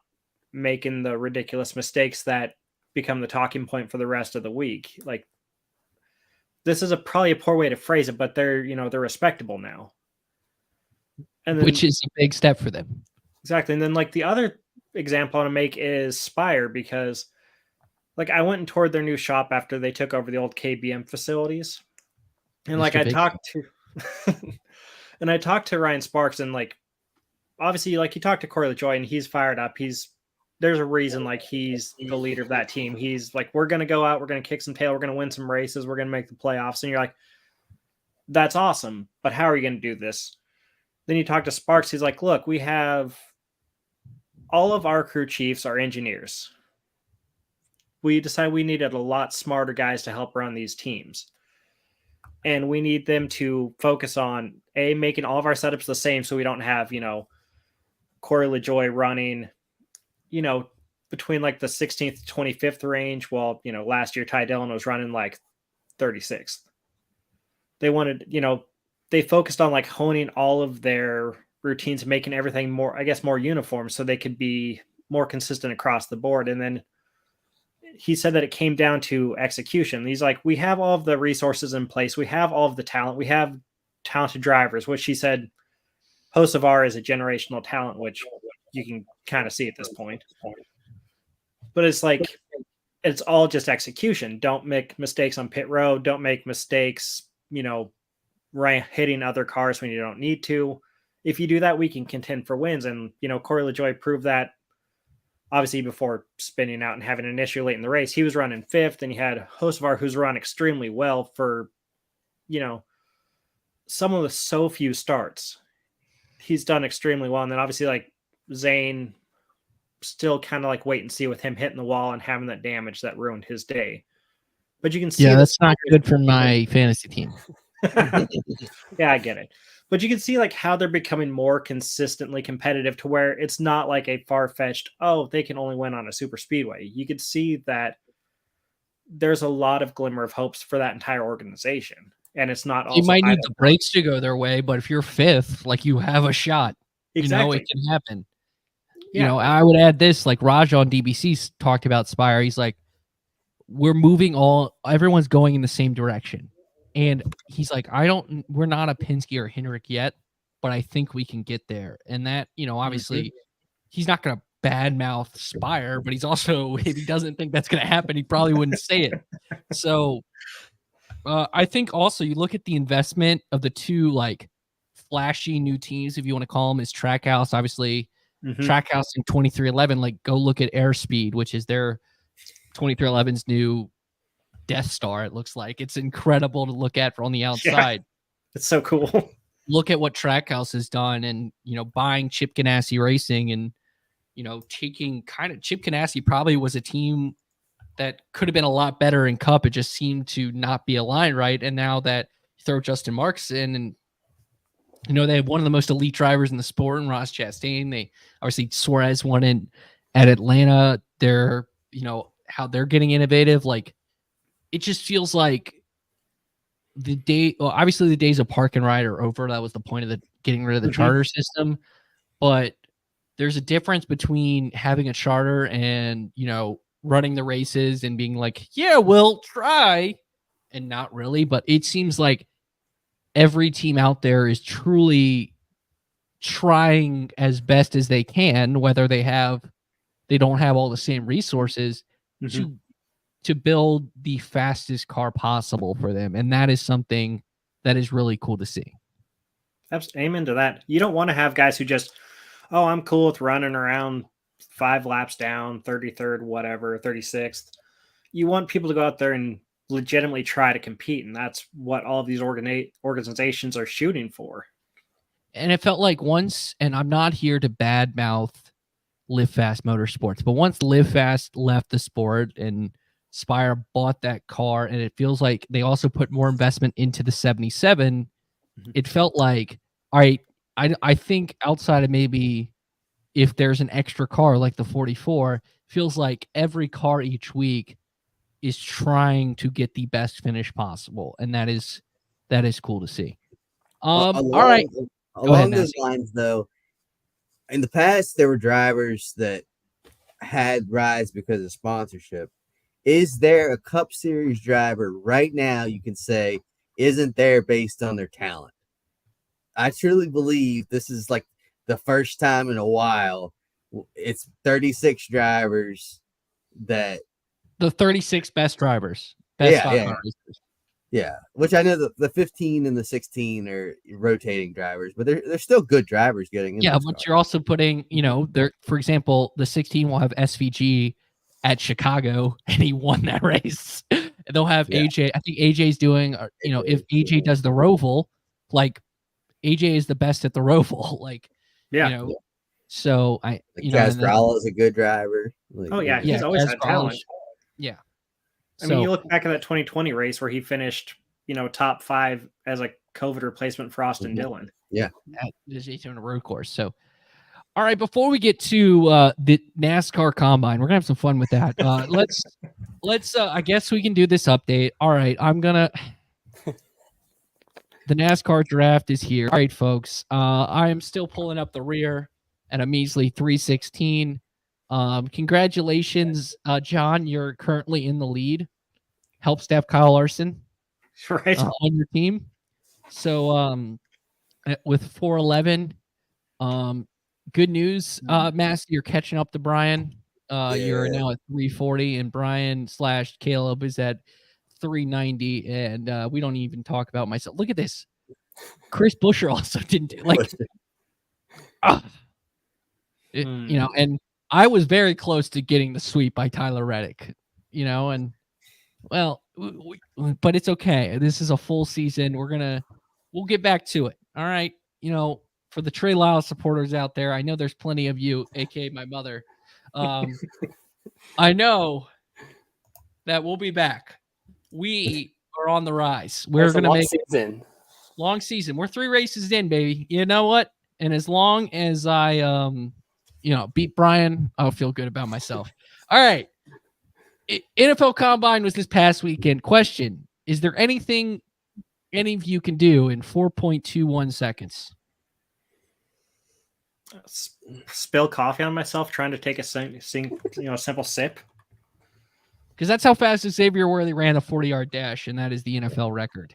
making the ridiculous mistakes that become the talking point for the rest of the week. Like, this is probably a poor way to phrase it, but they're respectable now. And then, which is a big step for them. Exactly. And then like the other example I want to make is Spire, because like I went and toured their new shop after they took over the old KBM facilities. And like I talked to Ryan Sparks, and like obviously like you talked to Corey LaJoy and he's fired up. There's a reason like he's the leader of that team. He's like, we're going to go out, we're going to kick some tail, we're going to win some races, we're going to make the playoffs. And you're like, that's awesome, but how are you going to do this? Then you talk to Sparks, he's like, look, we have all of our crew chiefs are engineers. We decided we needed a lot smarter guys to help run these teams. And we need them to focus on making all of our setups the same so we don't have, Corey LaJoy running, between like the 16th to 25th range, while, last year Ty Dillon was running like 36th. They wanted, they focused on like honing all of their routines, making everything more uniform so they could be more consistent across the board. And then he said that it came down to execution. He's like, we have all of the resources in place. We have all of the talent. We have talented drivers, which he said Hocevar is a generational talent, which you can kind of see at this point. But it's like, it's all just execution. Don't make mistakes on pit road. Don't make mistakes, hitting other cars when you don't need to. If you do that, we can contend for wins. And, Corey LaJoy proved that, obviously, before spinning out and having an issue late in the race. He was running 5th, and you had Hocevar, who's run extremely well for, some of the so few starts. He's done extremely well. And then obviously, like, Zane, still kind of like wait and see with him hitting the wall and having that damage that ruined his day. But you can see, that's not good for my fantasy team. Yeah, I get it. But you can see like how they're becoming more consistently competitive to where it's not like a far-fetched, they can only win on a super speedway. You could see that there's a lot of glimmer of hopes for that entire organization. And it's not also, you might need the brakes to go their way, but if you're 5th, like, you have a shot. Exactly. It can happen. Yeah. I would add this, like Raj on DBC talked about Spire. He's like, we're moving everyone's going in the same direction. And he's like, we're not a Penske or Hendrick yet, but I think we can get there. And that, obviously he's not going to badmouth Spire, but he's also, if he doesn't think that's going to happen, he probably wouldn't say it. So I think also you look at the investment of the two, like, flashy new teams, if you want to call them, is Trackhouse. Obviously, Trackhouse in 2311, like, go look at Airspeed, which is their 2311's new Death Star. It looks like it's incredible to look at from the outside. Yeah, it's so cool. Look at what Trackhouse has done, and buying Chip Ganassi Racing, and taking kind of Chip Ganassi probably was a team that could have been a lot better in Cup. It just seemed to not be aligned right. And now that you throw Justin Marks in, and they have one of the most elite drivers in the sport, and Ross Chastain. They obviously Suarez won in at Atlanta. They're how they're getting innovative. Like, it just feels like obviously the days of park and ride are over. That was the point of getting rid of the charter system. But there's a difference between having a charter and, running the races and being like, yeah, we'll try, and not really. But it seems like every team out there is truly trying as best as they can, whether they don't have all the same resources to build the fastest car possible for them. And that is something that is really cool to see. Amen to that. You don't want to have guys who just, I'm cool with running around 5 laps down, 33rd, whatever, 36th. You want people to go out there and legitimately try to compete. And that's what all of these organizations are shooting for. And it felt like once, and I'm not here to badmouth Live Fast Motorsports, but once Live Fast left the sport and Spire bought that car, and it feels like they also put more investment into the 77, it felt like, all right, I think outside of maybe if there's an extra car like the 44, feels like every car each week is trying to get the best finish possible. And that is cool to see. All right. Along those lines, though, in the past, there were drivers that had rides because of sponsorship. Is there a Cup Series driver right now you can say isn't there based on their talent? I truly believe this is like the first time in a while it's 36 drivers that the 36 best drivers. Yeah, which I know the 15 and the 16 are rotating drivers, but they're still good drivers getting in. Yeah, but you're also putting, there. For example, the 16 will have SVG at Chicago, and he won that race. They'll have AJ. I think AJ's doing, if AJ does the Roval, like AJ is the best at the Roval, like, So Casbrala is a good driver. Like, he's always had talent. Yeah. I mean, you look back at that 2020 race where he finished, top 5 as a COVID replacement for Austin Dillon. Yeah. At the Daytona road course. So, all right, before we get to the NASCAR Combine, we're gonna have some fun with that. Let's I guess we can do this update. All right, the NASCAR draft is here. All right, folks. I am still pulling up the rear at a measly 316. Congratulations, John. You're currently in the lead. Help staff Kyle Larson on your team. So with 411, good news, Mass, you're catching up to Brian. You're now at 340, and Brian / Caleb is at 390, and we don't even talk about myself. Look at this. Chris Buescher also didn't and I was very close to getting the sweep by Tyler Reddick, and but it's okay. This is a full season. We'll get back to it. All right. For the Trey Lyles supporters out there, I know there's plenty of you, aka my mother. I know that we'll be back. We are on the rise. We're going to make season. Long season. We're 3 races in, baby. You know what? And as long as I, beat Brian, I'll feel good about myself. All right. NFL Combine was this past weekend. Question: is there anything any of you can do in 4.21 seconds? Spill coffee on myself trying to take a simple sip. Because that's how fast Xavier Worthy ran a 40-yard dash, and that is the NFL record.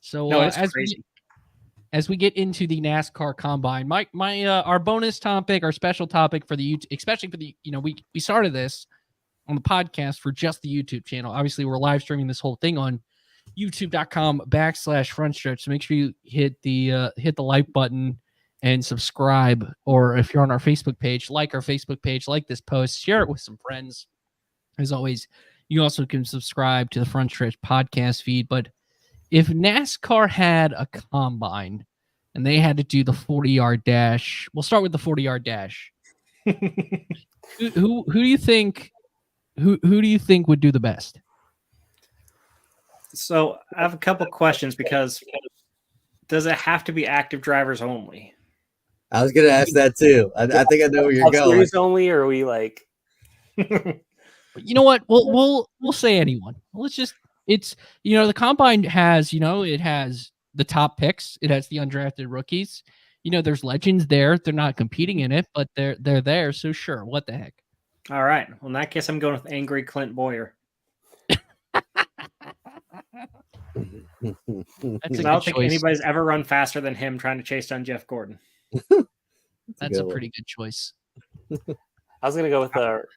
So as we get into the NASCAR Combine, our bonus topic, our special topic for the YouTube, especially for the we started this on the podcast for just the YouTube channel. Obviously, we're live streaming this whole thing on youtube.com/frontstretch. So make sure you hit the like button and subscribe. Or if you're on our Facebook page, like our Facebook page, like this post, share it with some friends. As always, you also can subscribe to the Front Stretch podcast feed. But if NASCAR had a combine and they had to do the 40-yard dash, we'll start with the 40-yard dash. Who do you think who do you think would do the best? So I have a couple questions because does it have to be active drivers only? I was gonna ask that too. I think I know where you're Cup going. Series only, or are we like? You know what? We'll say anyone. Let's just it's the combine has it has the top picks. It has the undrafted rookies. There's legends there. They're not competing in it, but they're there. So sure, what the heck? All right. Well, in that case, I'm going with angry Clint Boyer. That's I don't think anybody's ever run faster than him trying to chase down Jeff Gordon. That's a pretty good choice. I was going to go with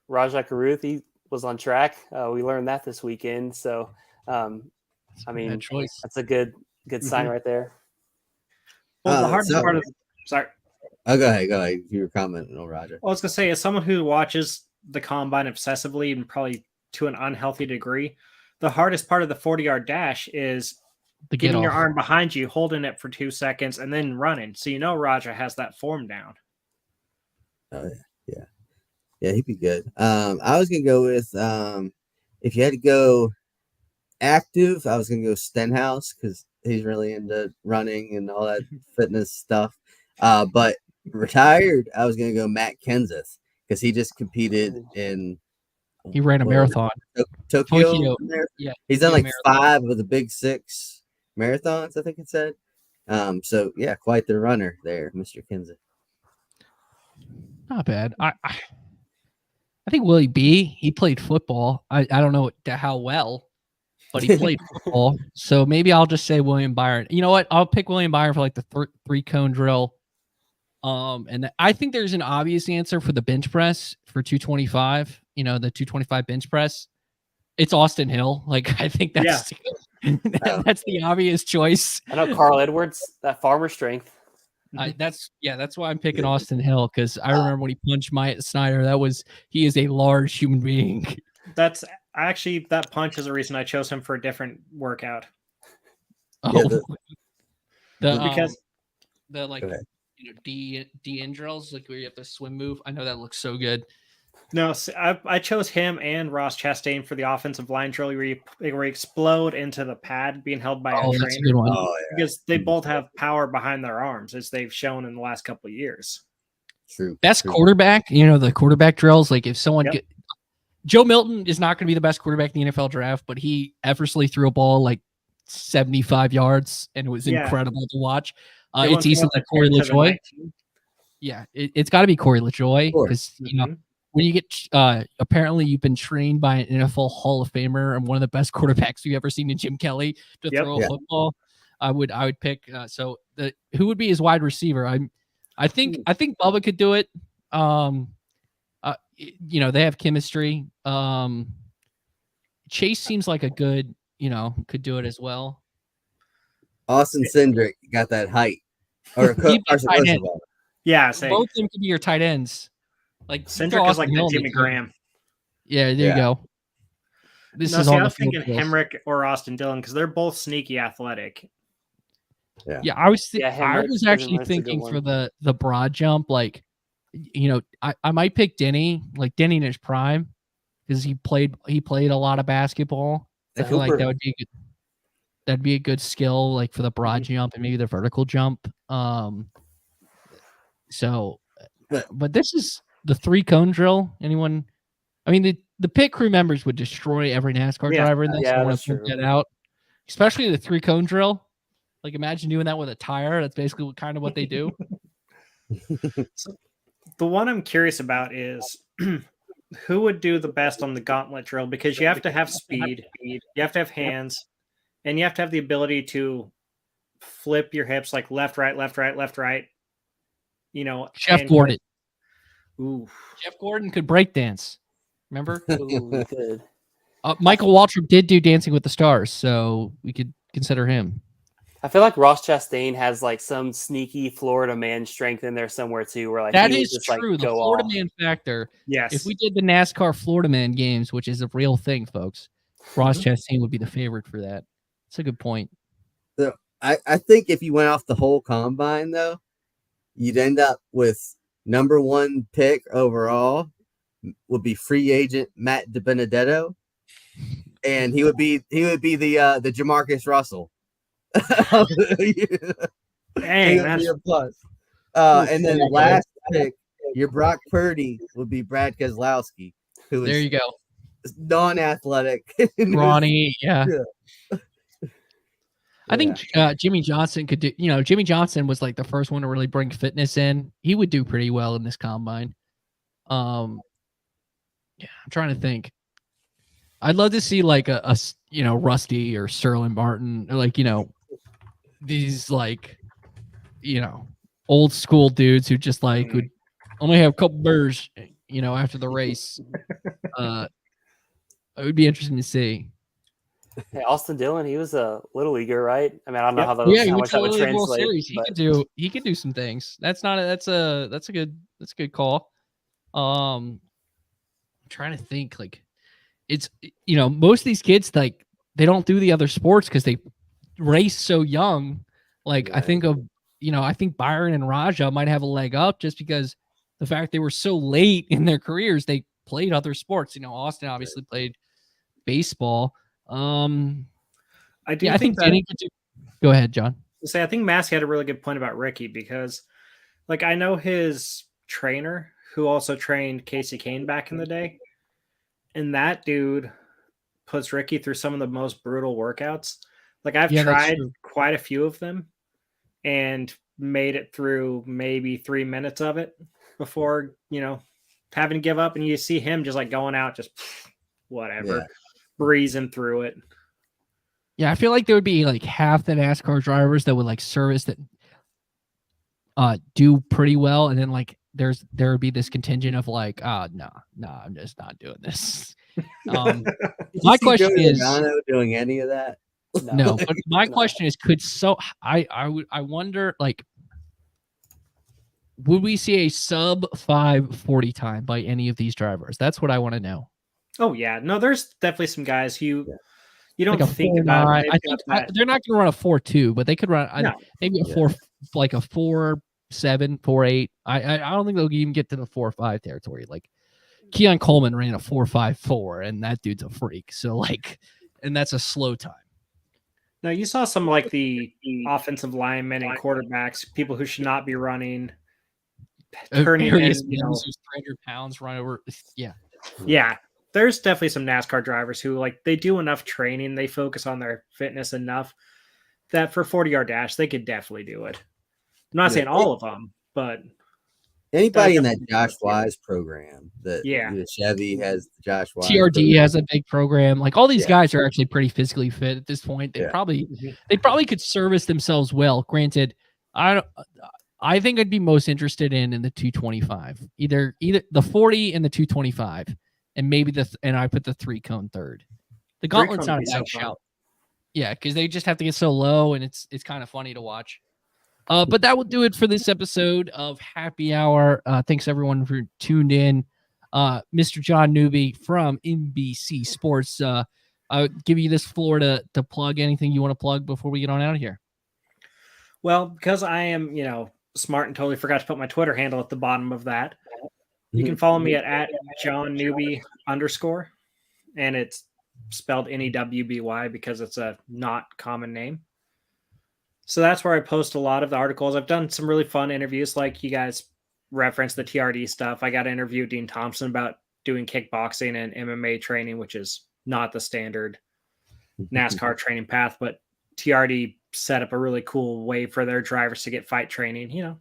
Rajah Caruth. He was on track. We learned that this weekend. So, I mean, that's a good sign right there. Well, the hardest part of sorry. Oh, go ahead. You were commenting on Roger. Well, I was going to say, as someone who watches the combine obsessively and probably to an unhealthy degree, the hardest part of the 40-yard dash is getting your arm behind you, holding it for 2 seconds, and then running. So Roger has that form down. Oh yeah, he'd be good. I was gonna go with if you had to go active, I was gonna go Stenhouse because he's really into running and all that fitness stuff. But retired, I was gonna go Matt Kenseth because he just competed in. He ran a marathon. Tokyo. Yeah, he's done like marathon. 5 of the big 6 marathons, I think it said. So yeah, quite the runner there, Mr. Kenseth. Not bad. I think Willie B. He played football. I don't know how well, but he played football. So maybe I'll just say William Byron. You know what? I'll pick William Byron for like the 3-cone drill. And I think there's an obvious answer for the bench press for 225. The 225 bench press. It's Austin Hill. Like I think that's that's the obvious choice. I know Carl Edwards, that farmer strength. That's why I'm picking Austin Hill because I remember when he punched Myatt Snyder. He is a large human being. That's actually that punch is the reason I chose him for a different workout. Oh, because DN drills like where you have to swim move. I know that looks so good. No, I chose him and Ross Chastain for the offensive line drill where you explode into the pad being held by a trainer. That's a good one. Because they both have power behind their arms, as they've shown in the last couple of years. True. Best quarterback, the quarterback drills. Like if someone Joe Milton is not going to be the best quarterback in the NFL draft, but he effortlessly threw a ball like 75 yards, and it was incredible to watch. It's easily like Corey LaJoy. Yeah, it's got to be Corey LaJoy because when you get apparently you've been trained by an NFL Hall of Famer and one of the best quarterbacks you've ever seen in Jim Kelly to throw a football. I would pick who would be his wide receiver. I think Bubba could do it. They have chemistry. Chase seems like a good, could do it as well. Austin Cindric got that height. Or yeah, both of them could be your tight ends. Like Cindric is like the Jimmy Graham. Yeah, there you go. I was thinking Hemrick or Austin Dillon because they're both sneaky athletic. Yeah, I was actually thinking for the broad jump, like, I might pick Denny, like Denny in his prime, because he played a lot of basketball. I feel like that'd be a good skill, like for the broad jump and maybe the vertical jump. But this is the 3-cone drill. Anyone? I mean, the pit crew members would destroy every NASCAR driver in this. I want to point that out, especially the 3-cone drill. Like, imagine doing that with a tire. That's basically kind of what they do. So, the one I'm curious about is who would do the best on the gauntlet drill, because you have to have speed, you have to have hands, and you have to have the ability to flip your hips like left, right, left, right, left, right. Jeff Gordon. Ooh. Jeff Gordon could break dance. Remember? Ooh, good. Michael Waltrip did do Dancing with the Stars, so we could consider him. I feel like Ross Chastain has like some sneaky Florida man strength in there somewhere too, where like that is just, true. Like, the Florida man factor. Yes. If we did the NASCAR Florida man games, which is a real thing, folks, Ross Chastain would be the favorite for that. That's a good point. So I think if you went off the whole combine though, you'd end up with number 1 pick overall would be free agent Matt DiBenedetto, and he would be the Jamarcus Russell. Dang, that's a plus. And then last pick, your Brock Purdy would be Brad Keselowski, who is There you go. non-athletic. Ronnie, yeah. I think Yeah. Jimmy Johnson could do, Jimmy Johnson was like the first one to really bring fitness in. He would do pretty well in this combine. I'm trying to think. I'd love to see like a Rusty or Sterling Martin, or like, these like, old school dudes who just like would only have a couple burrs, after the race. It would be interesting to see. Hey, Austin Dillon, he was a little leaguer, right? I mean, I don't know how He much that would translate. He could do some things. That's a good call. I'm trying to think, like, it's most of these kids, like, they don't do the other sports because they race so young. Like, I think Byron and Raja might have a leg up just because the fact they were so late in their careers, they played other sports. Austin obviously played baseball. I do. I think Denny could do. Go ahead, John. I think Massey had a really good point about Ricky, because, like, I know his trainer who also trained Casey Kane back in the day, and that dude puts Ricky through some of the most brutal workouts. Like, I've tried quite a few of them and made it through maybe 3 minutes of it before, having to give up. And you see him just like going out, just whatever, breezing through it. Yeah, I feel like there would be like half the NASCAR drivers that would like service that do pretty well, and then like there would be this contingent of like, no, I'm just not doing this. My question is, doing any of that? No, but my question is, I wonder, like, would we see a sub 5:40 time by any of these drivers? That's what I want to know. Oh yeah, no, there's definitely some guys who you don't like think about. I think they're not going to run a 4.2, but they could run maybe a 4, like a 4.7, 4.8. I don't think they'll even get to the 4.5 territory. Like Keon Coleman ran a 4.54, and that dude's a freak. So like, and that's a slow time. No, you saw some like the offensive linemen and quarterbacks, people who should not be running, turning in, 300 pounds, run over. Yeah. There's definitely some NASCAR drivers who, like, they do enough training, they focus on their fitness enough that for 40-yard dash, they could definitely do it. I'm not saying all of them, but anybody in that Josh Wise program that Chevy has, Josh Wise TRD program. has a big program. Like all these guys are actually pretty physically fit at this point. They probably could service themselves well. Granted, I think I'd be most interested in the 225, either the 40 and the 225. And maybe I put the 3-cone third. The gauntlet's not a bad shout. Yeah, because they just have to get so low, and it's kind of funny to watch. But that will do it for this episode of Happy Hour. Thanks everyone for tuned in. Mr. John Newby from NBC Sports. I'll give you this floor to plug anything you want to plug before we get on out of here. Well, because I am, smart and totally forgot to put my Twitter handle at the bottom of that. You can follow me at John Newby _, and it's spelled NEWBY because it's a not common name. So that's where I post a lot of the articles. I've done some really fun interviews, like you guys referenced the TRD stuff. I got to interview Dean Thompson about doing kickboxing and MMA training, which is not the standard NASCAR training path, but TRD set up a really cool way for their drivers to get fight training,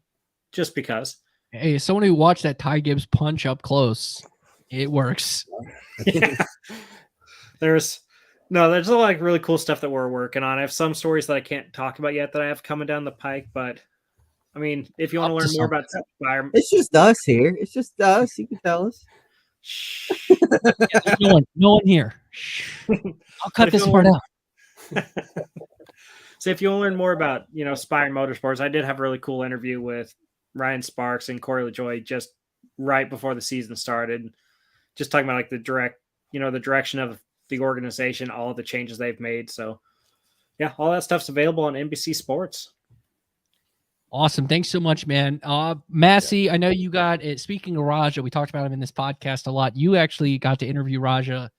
just because. Hey, someone who watched that Ty Gibbs punch up close, it works. Yeah. There's a lot of really cool stuff that we're working on. I have some stories that I can't talk about yet that I have coming down the pike, but I mean, if you want to learn more about environment, it's just us here. It's just us. You can tell us. Yeah, no one here. I'll cut this part out. So if you want to learn more about, Spire Motorsports, I did have a really cool interview with Ryan Sparks and Corey LaJoy just right before the season started, just talking about like the direction of the organization, all of the changes they've made. So yeah, all that stuff's available on NBC Sports. Awesome. Thanks so much, man. Massey, I know you got it. Speaking of Raja, we talked about him in this podcast a lot. You actually got to interview Raja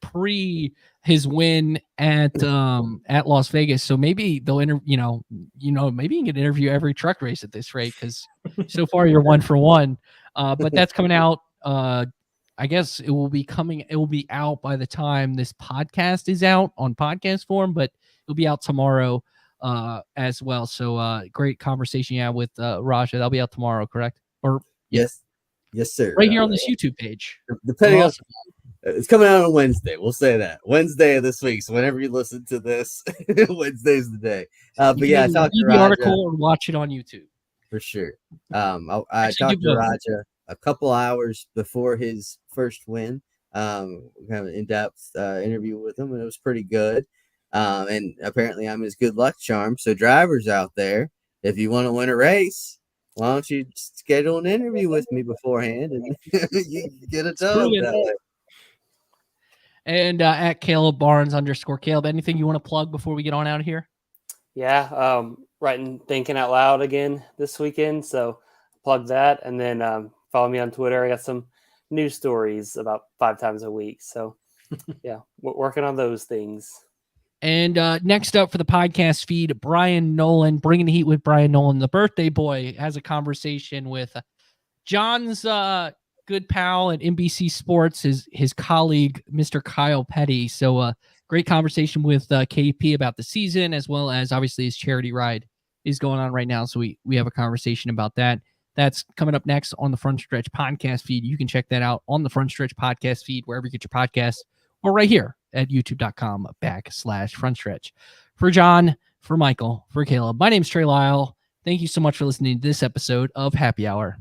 pre his win at Las Vegas. So maybe they'll maybe you can interview every truck race at this rate, because so far you're 1 for 1. But that's coming out. I guess it will be out by the time this podcast is out on podcast form, but it'll be out tomorrow as well. So great conversation you had with Raja. That'll be out tomorrow, correct? Or yes, sir. Right here on this YouTube page. Depending Awesome. on, it's coming out on Wednesday. We'll say that Wednesday of this week. So whenever you listen to this, Wednesday's the day. But yeah, I talked to the Raja article or watch it on YouTube for sure. I talked to Raja a couple hours before his first win. Kind of an in-depth interview with him, and it was pretty good. And apparently I'm his good luck charm. So drivers out there, if you want to win a race, why don't you schedule an interview with me beforehand and you get a dub that way. And at Caleb Barnes _ Caleb, anything you want to plug before we get on out of here? Yeah, writing Thinking Out Loud again this weekend, so plug that, and then follow me on Twitter. I got some news stories about 5 times a week, so yeah, we're working on those things. And next up for the podcast feed, Brian Nolan, Bringing the Heat with Brian Nolan, the birthday boy, has a conversation with John's good pal at NBC Sports, his colleague, Mr. Kyle Petty. So great conversation with KP about the season, as well as obviously his charity ride is going on right now. So we have a conversation about that. That's coming up next on the Front Stretch podcast feed. You can check that out on the Front Stretch podcast feed, wherever you get your podcasts, or right here at youtube.com/Front Stretch. For John, for Michael, for Caleb, my name's Trey Lyle. Thank you so much for listening to this episode of Happy Hour.